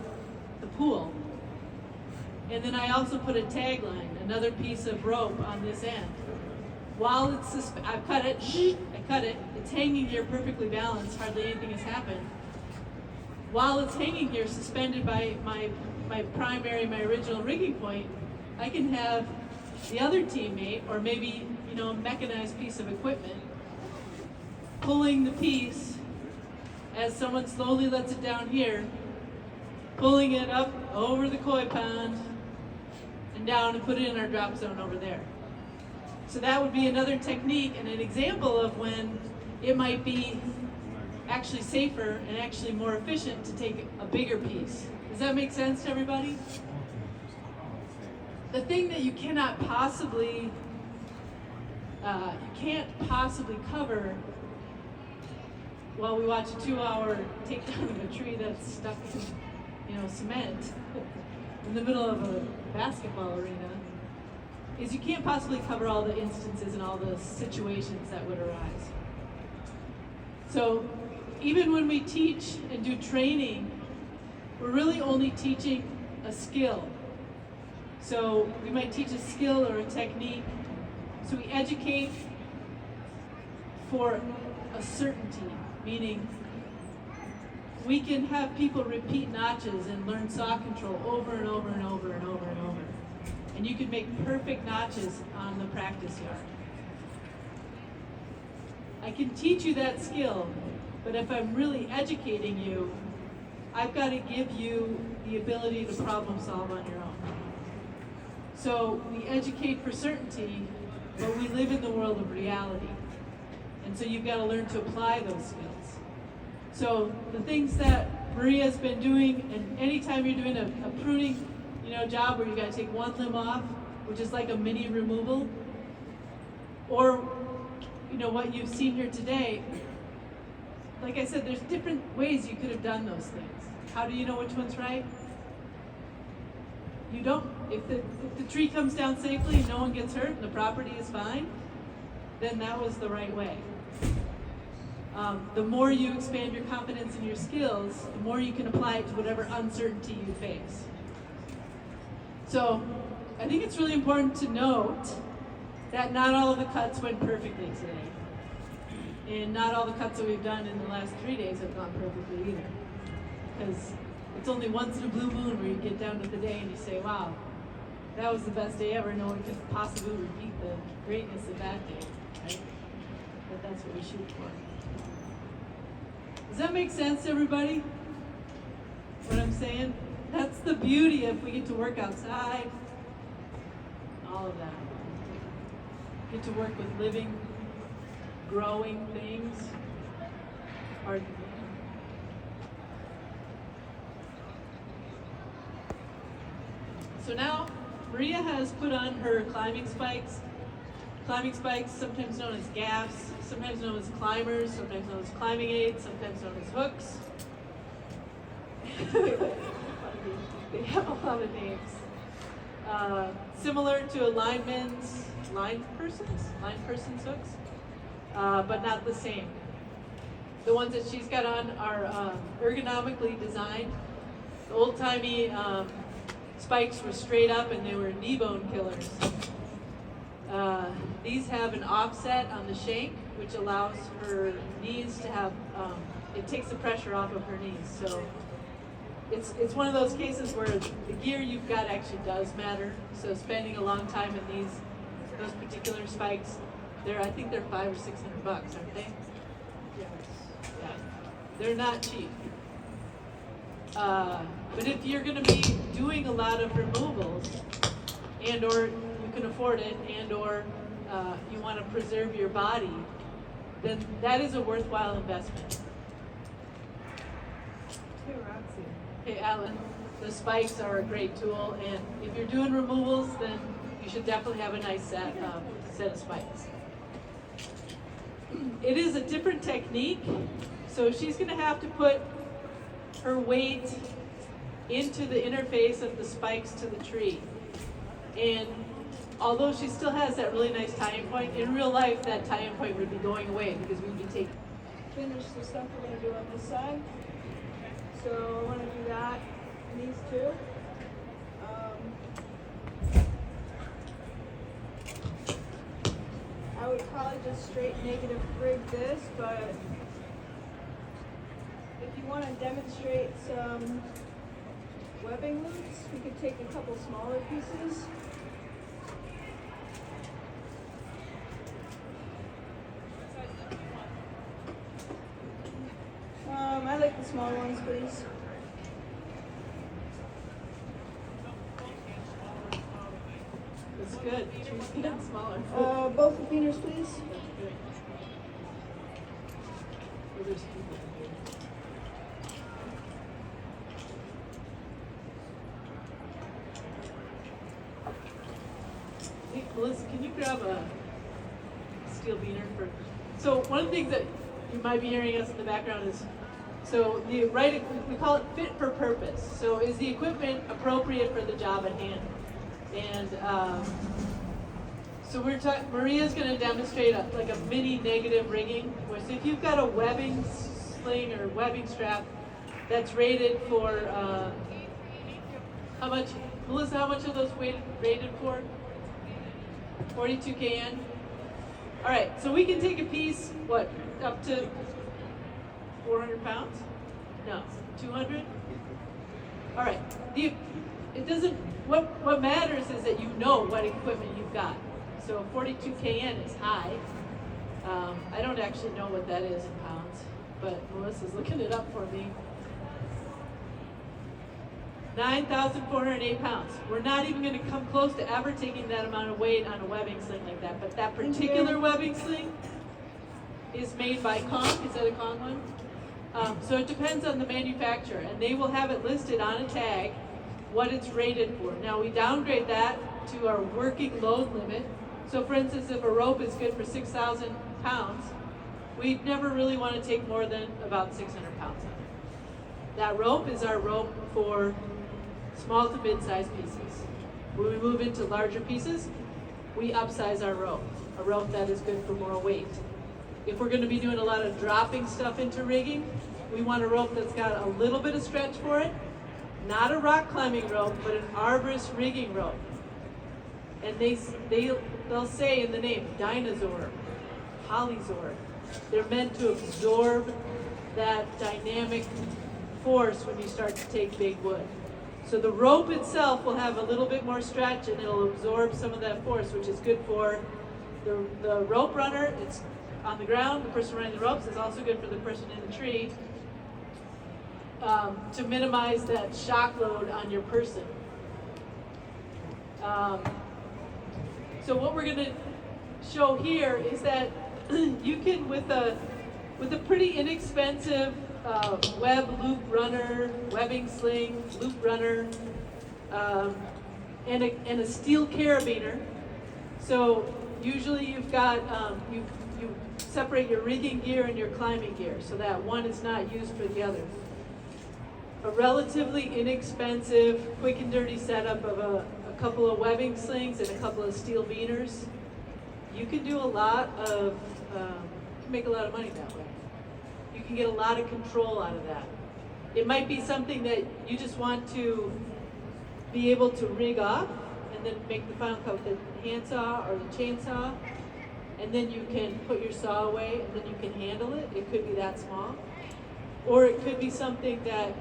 the pool. And then I also put a tag line, another piece of rope on this end. While it's, I've cut it, it's hanging here perfectly balanced, hardly anything has happened. While it's hanging here, suspended by my original rigging point, I can have the other teammate, or maybe, a mechanized piece of equipment, pulling the piece as someone slowly lets it down here, pulling it up over the koi pond and down and put it in our drop zone over there. So that would be another technique and an example of when it might be actually safer and actually more efficient to take a bigger piece. Does that make sense to everybody? The thing that you cannot possibly, cover while we watch a 2-hour takedown of a tree that's stuck in, cement in the middle of a basketball arena, is you can't possibly cover all the instances and all the situations that would arise. So even when we teach and do training, we're really only teaching a skill. So we might teach a skill or a technique. So we educate for a certainty, meaning we can have people repeat notches and learn saw control over and over and over and over and over. And you can make perfect notches on the practice yard. I can teach you that skill, but if I'm really educating you, I've got to give you the ability to problem solve on your own. So we educate for certainty, but we live in the world of reality. And so you've got to learn to apply those skills. So the things that Maria's been doing, and anytime you're doing a pruning job where you got to take one limb off, which is like a mini removal, or what you've seen here today, like I said, there's different ways you could have done those things. How do you know which one's right? You don't. If the tree comes down safely and no one gets hurt and the property is fine, then that was the right way. the more you expand your confidence in your skills, the more you can apply it to whatever uncertainty you face. So I think it's really important to note that not all of the cuts went perfectly today. And not all the cuts that we've done in the last 3 days have gone perfectly either. Because it's only once in a blue moon where you get down to the day and you say, wow, that was the best day ever. No one could possibly repeat the greatness of that day, right? But that's what we shoot for. Does that make sense to everybody? What I'm saying? That's the beauty of we get to work outside. All of that. Get to work with living, growing things. Pardon me. So now, Maria has put on her climbing spikes. Climbing spikes, sometimes known as gaffs, sometimes known as climbers, sometimes known as climbing aids, sometimes known as hooks. They have a lot of names. Similar to a line person's hooks, but not the same. The ones that she's got on are ergonomically designed. The old-timey spikes were straight up and they were knee bone killers. These have an offset on the shank, which allows her knees to have, it takes the pressure off of her knees. So it's one of those cases where the gear you've got actually does matter. So spending a long time in those particular spikes, I think they're $500 or $600, aren't they? Yes. Yeah. They're not cheap. But if you're going to be doing a lot of removals, and or you can afford it, and or you want to preserve your body, then that is a worthwhile investment. Hey, Roxy. Hey, Alan, the spikes are a great tool, and if you're doing removals, then you should definitely have a nice set of spikes. It is a different technique, so she's going to have to put her weight into the interface of the spikes to the tree. And although she still has that really nice tie-in point, in real life that tie-in point would be going away because we'd be taking. Finish the stuff we're going to do on this side. So I want to do that in these two. I would probably just straight negative rig this, but if you want to demonstrate some webbing loops, we could take a couple smaller pieces. I like the smaller ones, please. That's good. Choose them smaller. Both the feeders, please. That's good. Well, there's people here. Hey, Melissa, can you grab a steel beater for? So one of the things that you might be hearing us in the background is, so we call it fit for purpose. So is the equipment appropriate for the job at hand? And so Maria's going to demonstrate like a mini negative rigging. Where, so if you've got a webbing sling or webbing strap that's rated for, how much, Melissa, how much are those rated for? 42 kN? All right, so we can take a piece, what, up to 400 pounds? No, 200? All right, it doesn't, what matters is that you know what equipment you've got. So 42 kN is high. I don't actually know what that is in pounds, but Melissa's looking it up for me. 9,408 pounds. We're not even going to come close to ever taking that amount of weight on a webbing sling like that, but that particular webbing sling is made by Kong. Is that a Kong one? So it depends on the manufacturer, and they will have it listed on a tag what it's rated for. Now we downgrade that to our working load limit. So for instance, if a rope is good for 6,000 pounds, we never really want to take more than about 600 pounds on it. That rope is our rope for small to mid-sized pieces. When we move into larger pieces, we upsize our rope, a rope that is good for more weight. If we're gonna be doing a lot of dropping stuff into rigging, we want a rope that's got a little bit of stretch for it. Not a rock climbing rope, but an arborist rigging rope. And they'll say in the name, dinosaur, polyzor. They're meant to absorb that dynamic force when you start to take big wood. So the rope itself will have a little bit more stretch and it'll absorb some of that force, which is good for the rope runner. It's on the ground. The person running the ropes is also good for the person in the tree to minimize that shock load on your person. So what we're going to show here is that you can, with a pretty inexpensive web loop runner, webbing sling, loop runner, and a steel carabiner. So usually you've got, you separate your rigging gear and your climbing gear so that one is not used for the other. A relatively inexpensive, quick and dirty setup of a couple of webbing slings and a couple of steel beaners. You can do a lot of, you can make a lot of money that way. You can get a lot of control out of that. It might be something that you just want to be able to rig off and then make the final cut with the handsaw or the chainsaw, and then you can put your saw away and then you can handle it. It could be that small. Or it could be something that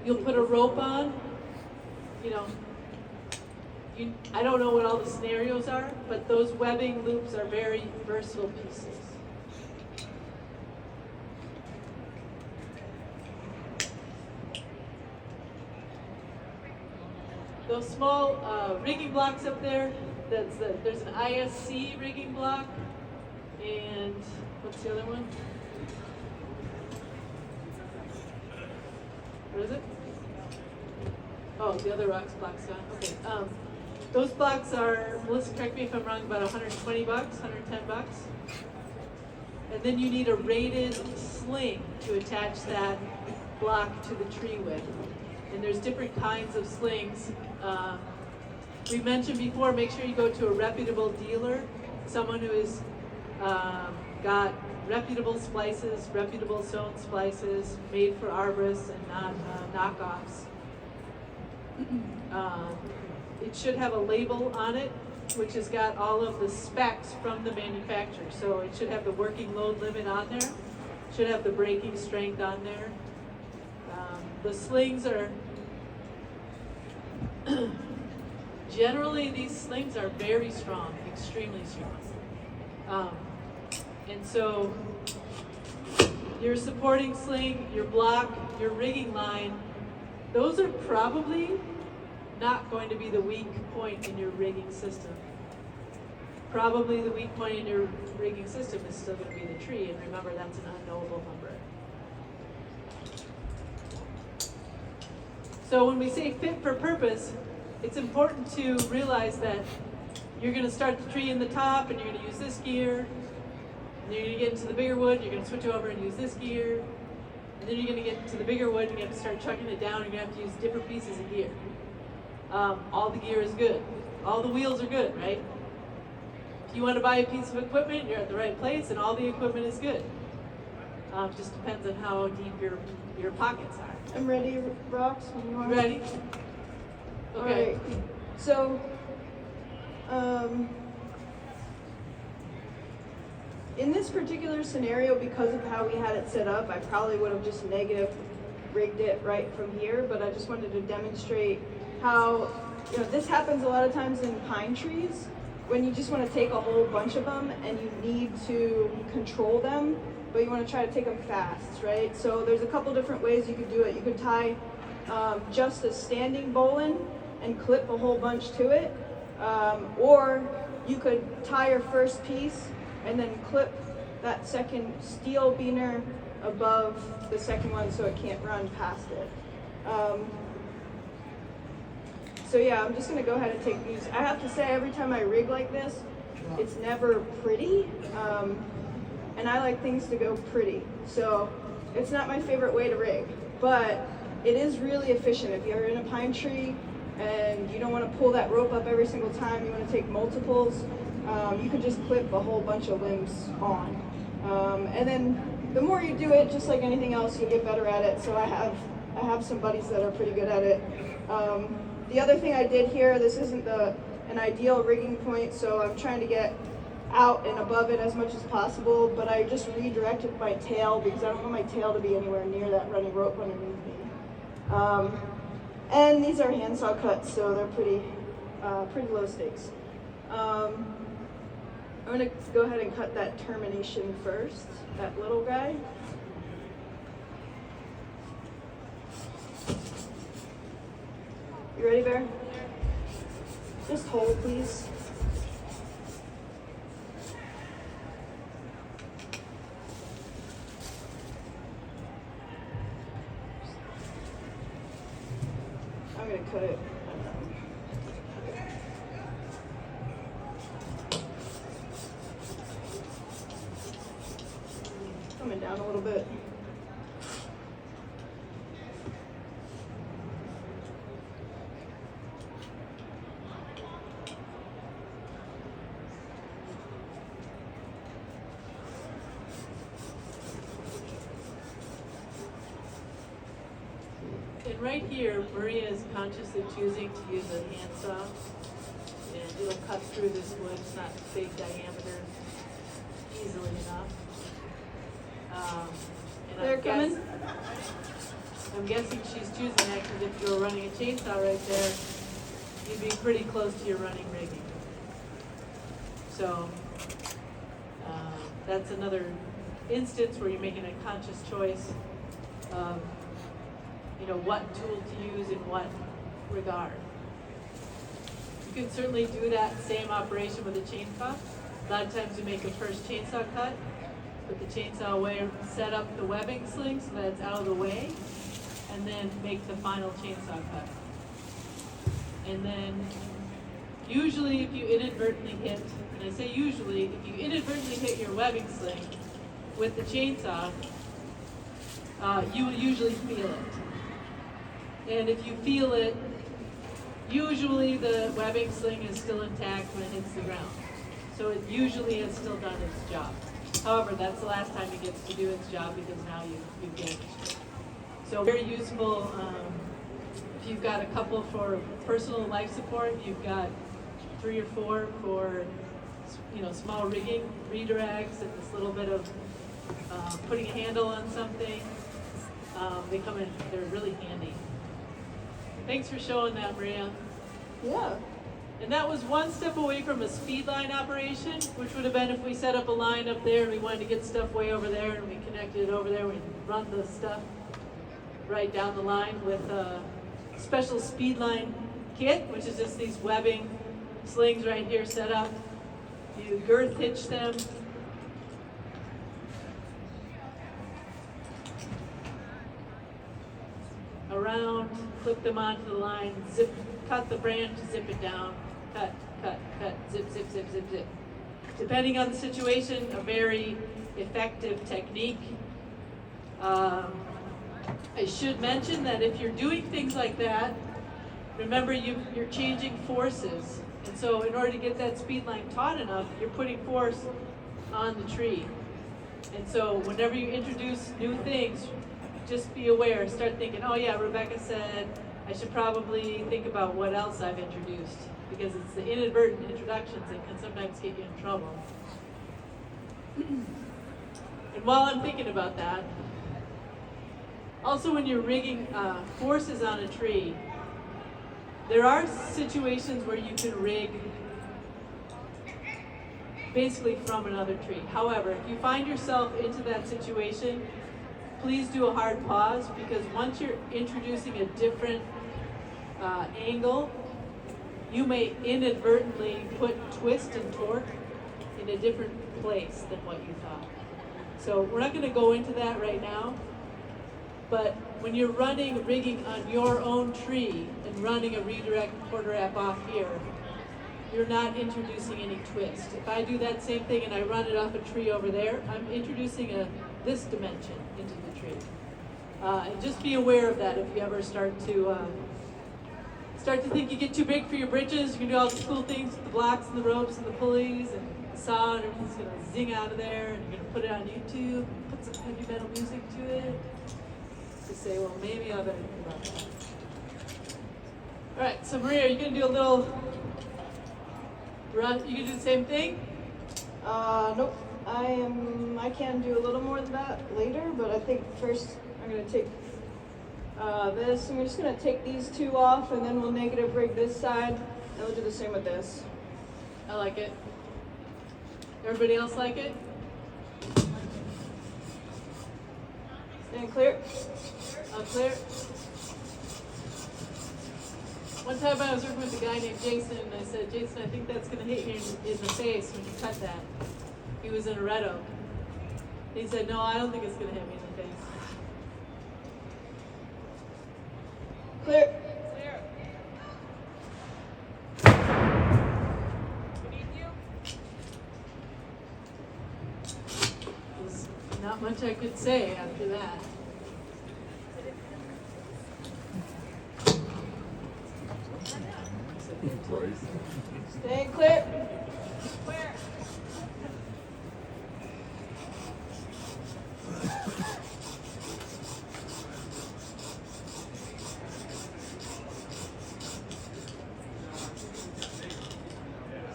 you'll put a rope on, you know, I don't know what all the scenarios are, but those webbing loops are very versatile pieces. Those small rigging blocks up there, there's an ISC rigging block, and what's the other one? What is it? Oh, the other blocks gone. Okay. Those blocks are, Melissa, correct me if I'm wrong, about 120 bucks, 110 bucks. And then you need a rated sling to attach that block to the tree with. And there's different kinds of slings. We mentioned before, make sure you go to a reputable dealer, someone who has got reputable splices, reputable sewn splices, made for arborists and not knockoffs. It should have a label on it, which has got all of the specs from the manufacturer. So it should have the working load limit on there, should have the breaking strength on there. The slings are, generally these slings are very strong, extremely strong. And so your supporting sling, your block, your rigging line, those are probably not going to be the weak point in your rigging system. Probably the weak point in your rigging system is still going to be the tree, and remember that's an unknowable number. So when we say fit for purpose, it's important to realize that you're going to start the tree in the top and you're going to use this gear, and you're going to get into the bigger wood, you're going to switch over and use this gear, and then you're going to get into the bigger wood and you have to start chucking it down, and you're going to have to use different pieces of gear. All the gear is good. All the wheels are good, right? If you want to buy a piece of equipment, you're at the right place and all the equipment is good. Just depends on how deep your pockets are. I'm ready, Rox, when you are. Ready? Okay. Alright, so, in this particular scenario, because of how we had it set up, I probably would have just negative rigged it right from here, but I just wanted to demonstrate how, this happens a lot of times in pine trees, when you just want to take a whole bunch of them and you need to control them, but you want to try to take them fast, right? So there's a couple different ways you could do it. You could tie just a standing bowline and clip a whole bunch to it, or you could tie your first piece and then clip that second steel beaner above the second one so it can't run past it. So yeah, I'm just gonna go ahead and take these. I have to say, every time I rig like this, it's never pretty, and I like things to go pretty. So it's not my favorite way to rig, but it is really efficient. If you're in a pine tree and you don't want to pull that rope up every single time, you want to take multiples, you could just clip a whole bunch of limbs on. And then the more you do it, just like anything else, you get better at it. So I have some buddies that are pretty good at it. The other thing I did here, this isn't an ideal rigging point, so I'm trying to get out and above it as much as possible, but I just redirected my tail because I don't want my tail to be anywhere near that running rope underneath me. And these are handsaw cuts, so they're pretty low stakes. I'm gonna go ahead and cut that termination first, that little guy. You ready, Bear? Just hold, please. I'm gonna cut it. Coming down a little bit. And right here, Maria is consciously choosing to use a handsaw, and it'll cut through this wood. It's not big diameter, easily enough. And They're coming. I'm guessing she's choosing that because if you were running a chainsaw right there, you'd be pretty close to your running rigging. So that's another instance where you're making a conscious choice of, you know, what tool to use in what regard. You can certainly do that same operation with a chainsaw. A lot of times you make a first chainsaw cut, put the chainsaw away, set up the webbing sling so that it's out of the way, and then make the final chainsaw cut. And then usually if you inadvertently hit, and I say usually, if you inadvertently hit your webbing sling with the chainsaw, you will usually feel it. And if you feel it, usually the webbing sling is still intact when it hits the ground. So it usually has still done its job. However, that's the last time it gets to do its job because now you've damaged it. So very useful if you've got a couple for personal life support, you've got 3 or 4 for, you know, small rigging, redirects, and this little bit of putting a handle on something. They come in, they're really handy. Thanks for showing that, Maria. Yeah. And that was one step away from a speed line operation, which would have been if we set up a line up there and we wanted to get stuff way over there and we connected it over there, we run the stuff right down the line with a special speed line kit, which is just these webbing slings right here set up. You girth hitch them. Around, clip them onto the line, zip, cut the branch, zip it down, cut, cut, cut, zip, zip, zip, zip, zip. Depending on the situation, a very effective technique. I should mention that if you're doing things like that, remember you're changing forces. And so in order to get that speed line taut enough, you're putting force on the tree. And so whenever you introduce new things, just be aware, start thinking, oh yeah, Rebecca said I should probably think about what else I've introduced, because it's the inadvertent introductions that can sometimes get you in trouble. And while I'm thinking about that, also when you're rigging forces on a tree, there are situations where you can rig basically from another tree. However, if you find yourself into that situation, please do a hard pause, because once you're introducing a different angle, you may inadvertently put twist and torque in a different place than what you thought. So we're not going to go into that right now, but when you're running rigging on your own tree and running a redirect quarter wrap off here, you're not introducing any twist. If I do that same thing and I run it off a tree over there, I'm introducing this dimension into the tree. And just be aware of that if you ever start to start to think you get too big for your britches, you can do all these cool things with the blocks and the ropes and the pulleys and the saw, and everything's gonna zing out of there, and you're gonna put it on YouTube, put some heavy metal music to it. To say, well, maybe I better think about that. All right, so Maria, are you gonna do a little run? You gonna do the same thing? Nope. I can do a little more than that later, but I think first I'm gonna take this, and we're just gonna take these two off, and then we'll negative rig this side, and we'll do the same with this. I like it. Everybody else like it? Stand clear. All clear? One time I was working with a guy named Jason, and I said, Jason, I think that's going to hit you in the face when you cut that. He was in a red oak. He said, no, I don't think it's going to hit me in the face. Clear. There's not much I could say after that. Stay clear.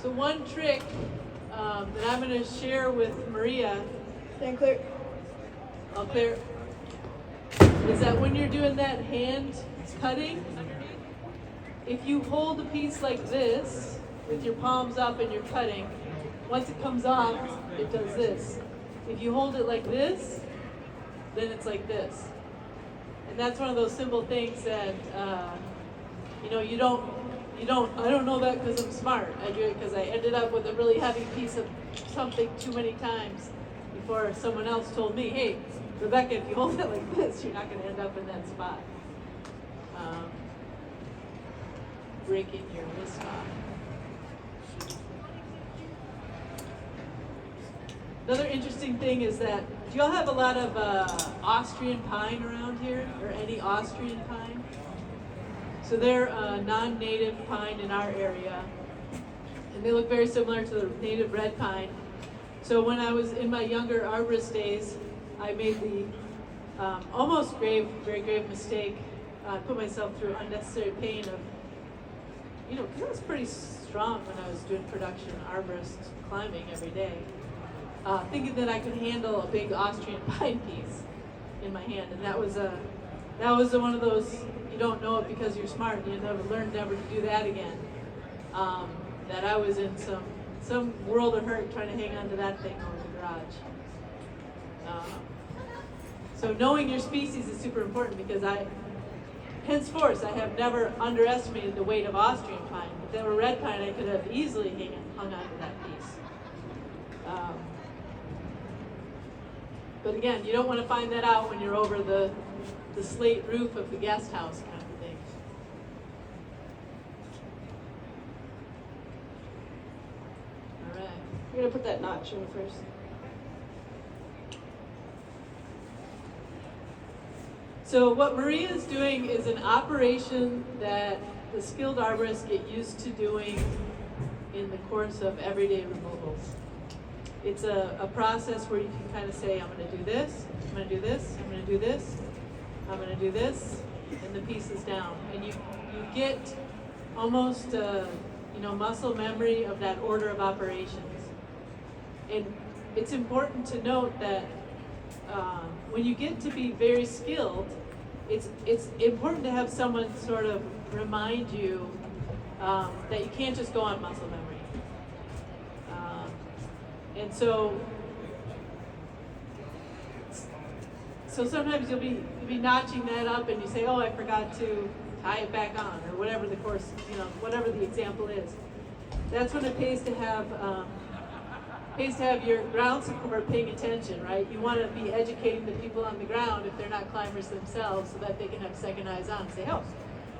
So one trick that I'm going to share with Maria, Stand clear. all clear, is that when you're doing that hand cutting, if you hold a piece like this with your palms up and you're cutting, once it comes off, it does this. If you hold it like this, then it's like this. And that's one of those simple things that, I don't know that because I'm smart. I do it because I ended up with a really heavy piece of something too many times before someone else told me, hey, Rebecca, if you hold it like this, you're not going to end up in that spot. Breaking your wrist off. Another interesting thing is that, do y'all have a lot of Austrian pine around here, or any Austrian pine? So they're non-native pine in our area, and they look very similar to the native red pine. So when I was in my younger arborist days, I made the very grave mistake. I put myself through unnecessary pain of, because I was pretty strong when I was doing production arborist climbing every day, thinking that I could handle a big Austrian pine piece in my hand, and that was one of those, you don't know it because you're smart and you learn never to do that again. That I was in some world of hurt trying to hang on to that thing over the garage. So knowing your species is super important, because henceforth, I have never underestimated the weight of Austrian pine. If they were red pine, I could have easily hung on to that piece. But again, you don't want to find that out when you're over the slate roof of the guest house kind of thing. All right. You're gonna put that notch in first. So what Maria is doing is an operation that the skilled arborists get used to doing in the course of everyday removals. It's a process where you can kind of say, I'm going to do this, I'm going to do this, I'm going to do this, I'm going to do this, and the piece is down. And you get almost muscle memory of that order of operations. And it's important to note that when you get to be very skilled, it's important to have someone sort of remind you that you can't just go on muscle memory. And so sometimes you'll be notching that up, and you say, oh, I forgot to tie it back on, or whatever the course, whatever the example is. That's when it pays to have your ground support paying attention, right? You want to be educating the people on the ground, if they're not climbers themselves, so that they can have second eyes on and say, oh,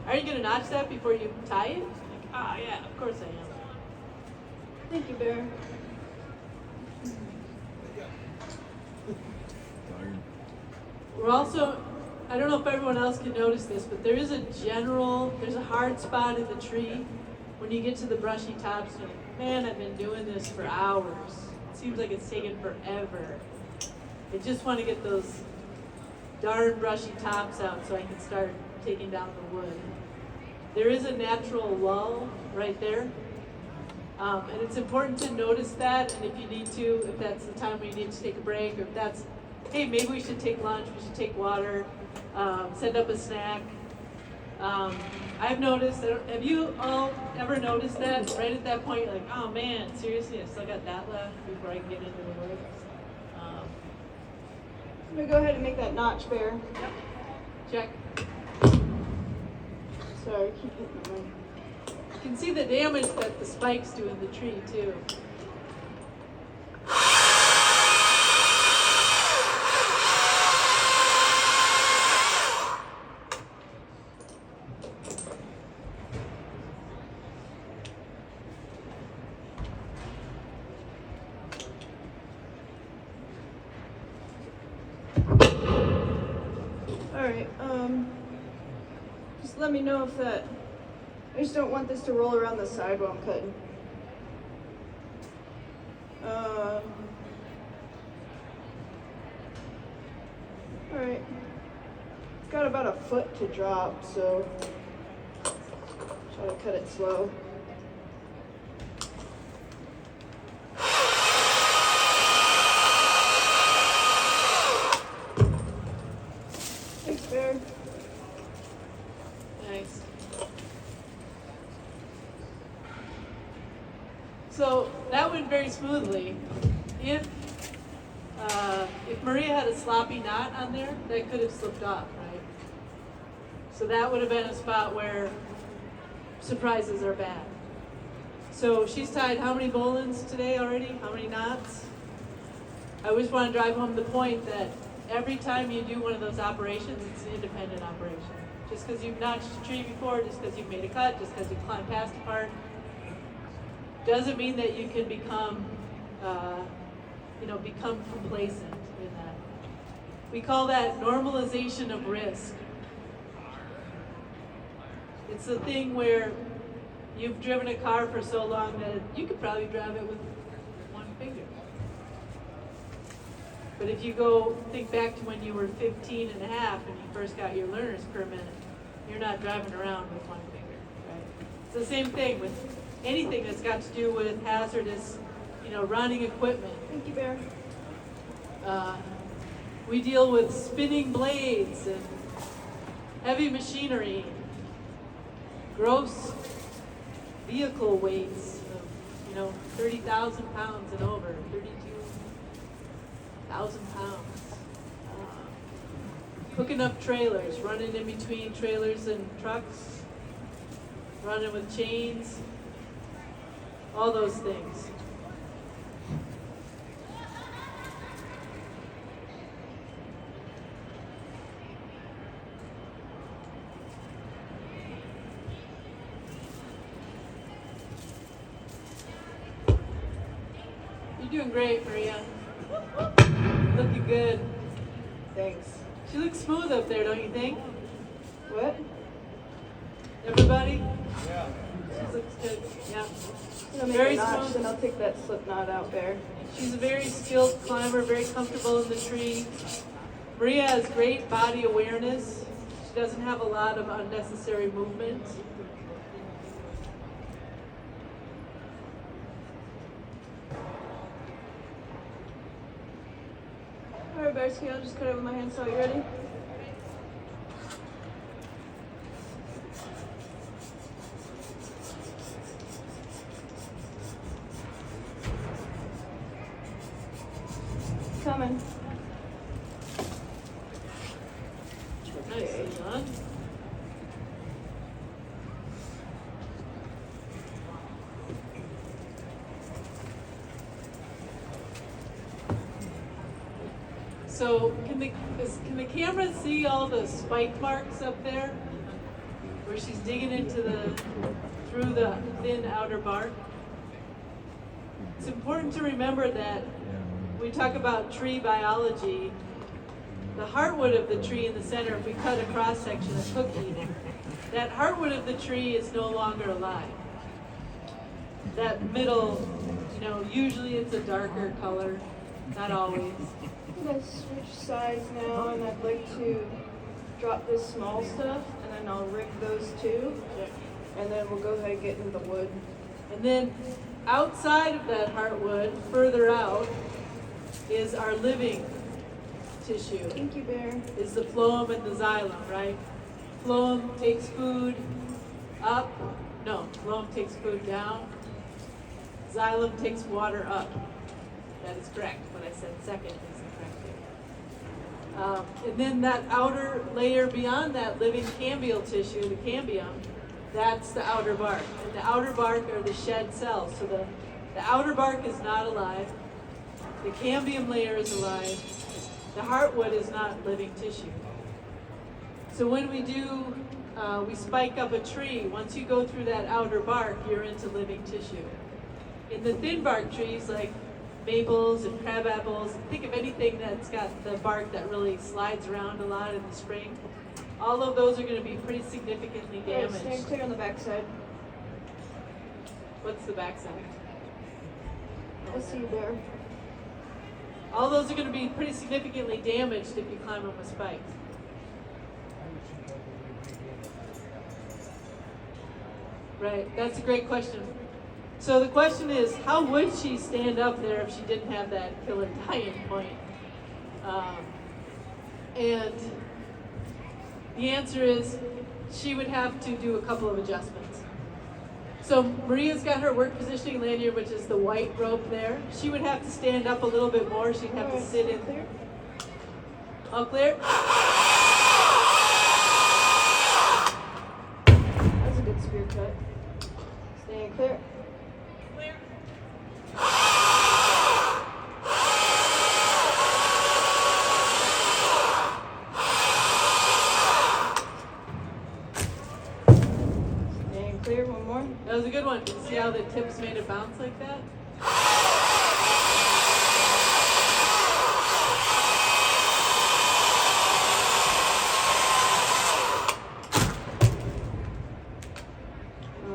are you going to notch that before you tie it? Like, yeah, of course I am. Thank you, Bear. We're also I don't know if everyone else can notice this, but there's a hard spot in the tree when you get to the brushy tops. You're like, man, I've been doing this for hours. It seems like it's taken forever. I just want to get those darn brushy tops out so I can start taking down the wood. There is a natural lull right there. And it's important to notice that, and if you need to, if that's the time when you need to take a break, or if that's, hey, maybe we should take lunch, we should take water, send up a snack. I've noticed, have you all ever noticed that right at that point, you're like, oh man, seriously, I still got that left before I can get into the woods? I'm gonna go ahead and make that notch, Bear. Check. Sorry, keep hitting the mic. You can see the damage that the spikes do in the tree too. Alright, just let me know if that, I just don't want this to roll around the side while I'm cutting. Alright, it's got about a foot to drop, so try to cut it slow. Thanks, Bear. Nice. So that went very smoothly. If Maria had a sloppy knot on there, that could have slipped off, right? So that would have been a spot where surprises are bad. So she's tied how many bowlines today already? How many knots? I always want to drive home the point that every time you do one of those operations, it's an independent operation. Just because you've notched a tree before, just because you've made a cut, just because you've climbed past a part, doesn't mean that you can become complacent in that. We call that normalization of risk. It's a thing where you've driven a car for so long that you could probably drive it with one finger. But if you go think back to when you were 15 and a half and you first got your learner's permit, you're not driving around with one finger, right? It's the same thing with anything that's got to do with hazardous, running equipment. Thank you, Bear. We deal with spinning blades and heavy machinery, gross vehicle weights of, 30,000 pounds and over, 32,000 pounds. Hooking up trailers, running in between trailers and trucks, running with chains, all those things. You're doing great, Maria. Looking good. Thanks. She looks smooth up there, don't you think? What? Everybody? Yeah. She looks good. Yeah. I'm gonna make Very a notch, smooth. then I'll take that slip knot out, Bear. She's a very skilled climber, very comfortable in the tree. Maria has great body awareness. She doesn't have a lot of unnecessary movement. Alright, Bearsky, I'll just cut it with my hand saw. You ready? Coming. Nice, John. So can the camera see all the spike marks up there? Where she's digging through the thin outer bark? It's important to remember that when we talk about tree biology, the heartwood of the tree in the center, if we cut a cross section of cookie, that heartwood of the tree is no longer alive. That middle, usually it's a darker color, not always. I'm gonna switch sides now, and I'd like to drop this small stuff, and then I'll rig those two, and then we'll go ahead and get into the wood. And then outside of that heartwood, further out, is our living tissue. Thank you, Bear. Is the phloem and the xylem, right? Phloem takes food up. No, phloem takes food down. Xylem takes water up. That is correct. What I said second is incorrect. And then that outer layer beyond that living cambial tissue, the cambium, that's the outer bark. And the outer bark are the shed cells. So the outer bark is not alive. The cambium layer is alive. The heartwood is not living tissue. So when we spike up a tree, once you go through that outer bark, you're into living tissue. In the thin bark trees, like maples and crab apples, think of anything that's got the bark that really slides around a lot in the spring. All of those are going to be pretty significantly damaged. Stay clear on the backside. What's the backside? I see you, Bear. All those are going to be pretty significantly damaged if you climb them with spikes. Right, that's a great question. So the question is, how would she stand up there if she didn't have that killer tie-in point? And the answer is, she would have to do a couple of adjustments. So Maria's got her work positioning lanyard, which is the white rope there. She would have to stand up a little bit more. She'd have to sit in there. All clear? That's a good spear cut. Staying clear. Staying clear. One more. That was a good one. Did you see how the tips made it bounce like that?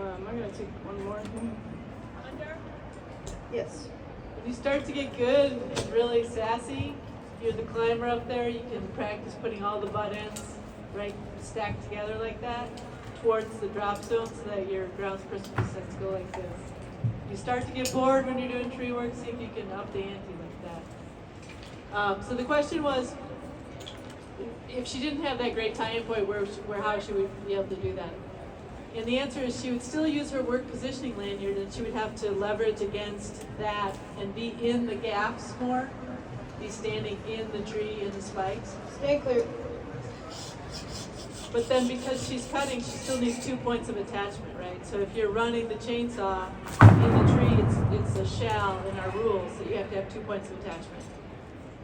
I'm gonna take one more. Under? Yes. When you start to get good and really sassy, you're the climber up there, you can practice putting all the butt ends right stacked together like that towards the drop zone so that your ground sets go like this. You start to get bored when you're doing tree work, see if you can up the ante like that. So the question was, if she didn't have that great tie-in point, how she would be able to do that? And the answer is she would still use her work positioning lanyard, and she would have to leverage against that and be in the gaps more, be standing in the tree, in the spikes. Stay clear. But then because she's cutting, she still needs 2 points of attachment, right? So if you're running the chainsaw in the tree, it's a shall in our rules that you have to have 2 points of attachment.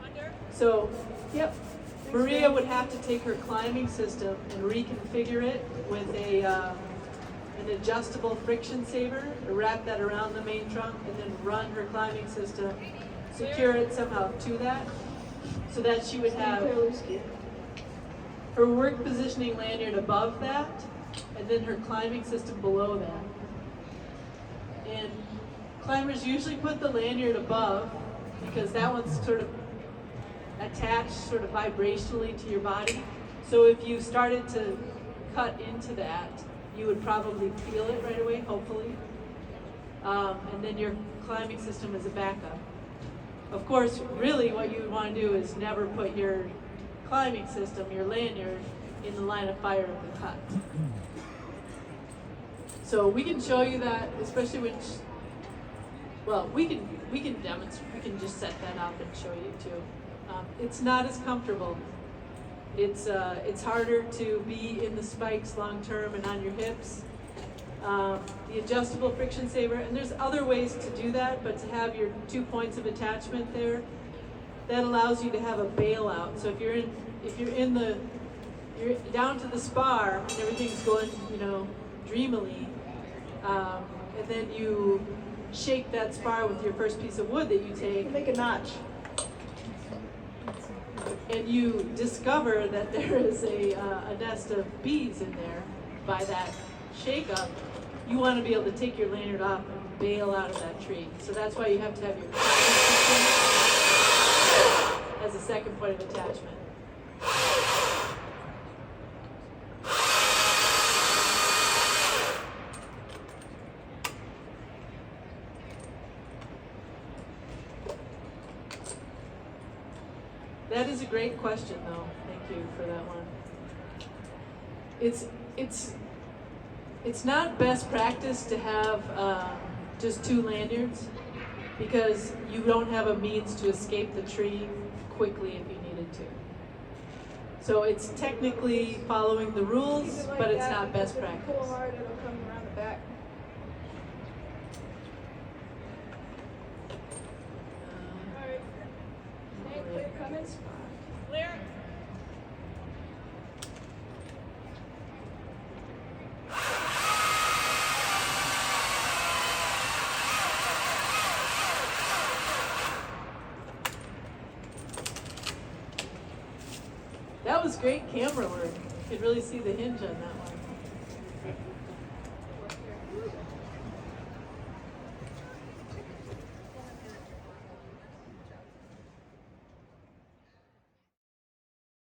Under? So, yep. Maria would have to take her climbing system and reconfigure it with an adjustable friction saver, wrap that around the main trunk, and then run her climbing system, secure it somehow to that, so that she would have Clear, Lewski. her work positioning lanyard above that, and then her climbing system below that. And climbers usually put the lanyard above because that one's sort of attached sort of vibrationally to your body. So if you started to cut into that, you would probably feel it right away, hopefully. And then your climbing system is a backup. Of course, really what you would want to do is never put your climbing system, your lanyard, in the line of fire of the cut. So we can show you that, especially when, we can demonstrate, we can just set that up and show you too. It's not as comfortable. It's harder to be in the spikes long term and on your hips. The adjustable friction saver, and there's other ways to do that, but to have your 2 points of attachment there, that allows you to have a bailout. So if you're down to the spar and everything's going, dreamily, and then you shake that spar with your first piece of wood that you take. Make a notch. and you discover that there is a nest of bees in there by that shakeup, you want to be able to take your lanyard off and bail out of that tree. So that's why you have to have your as a second point of attachment. That is a great question, though. Thank you for that one. It's not best practice to have just 2 lanyards because you don't have a means to escape the tree quickly if you needed to. So it's technically following the rules, Keep it like but it's that, not best because if you practice. pull hard, it'll come around the back. Alright. Stay clear, come in spot. Clear. That was great camera work. You could really see the hinge on that one. Look here.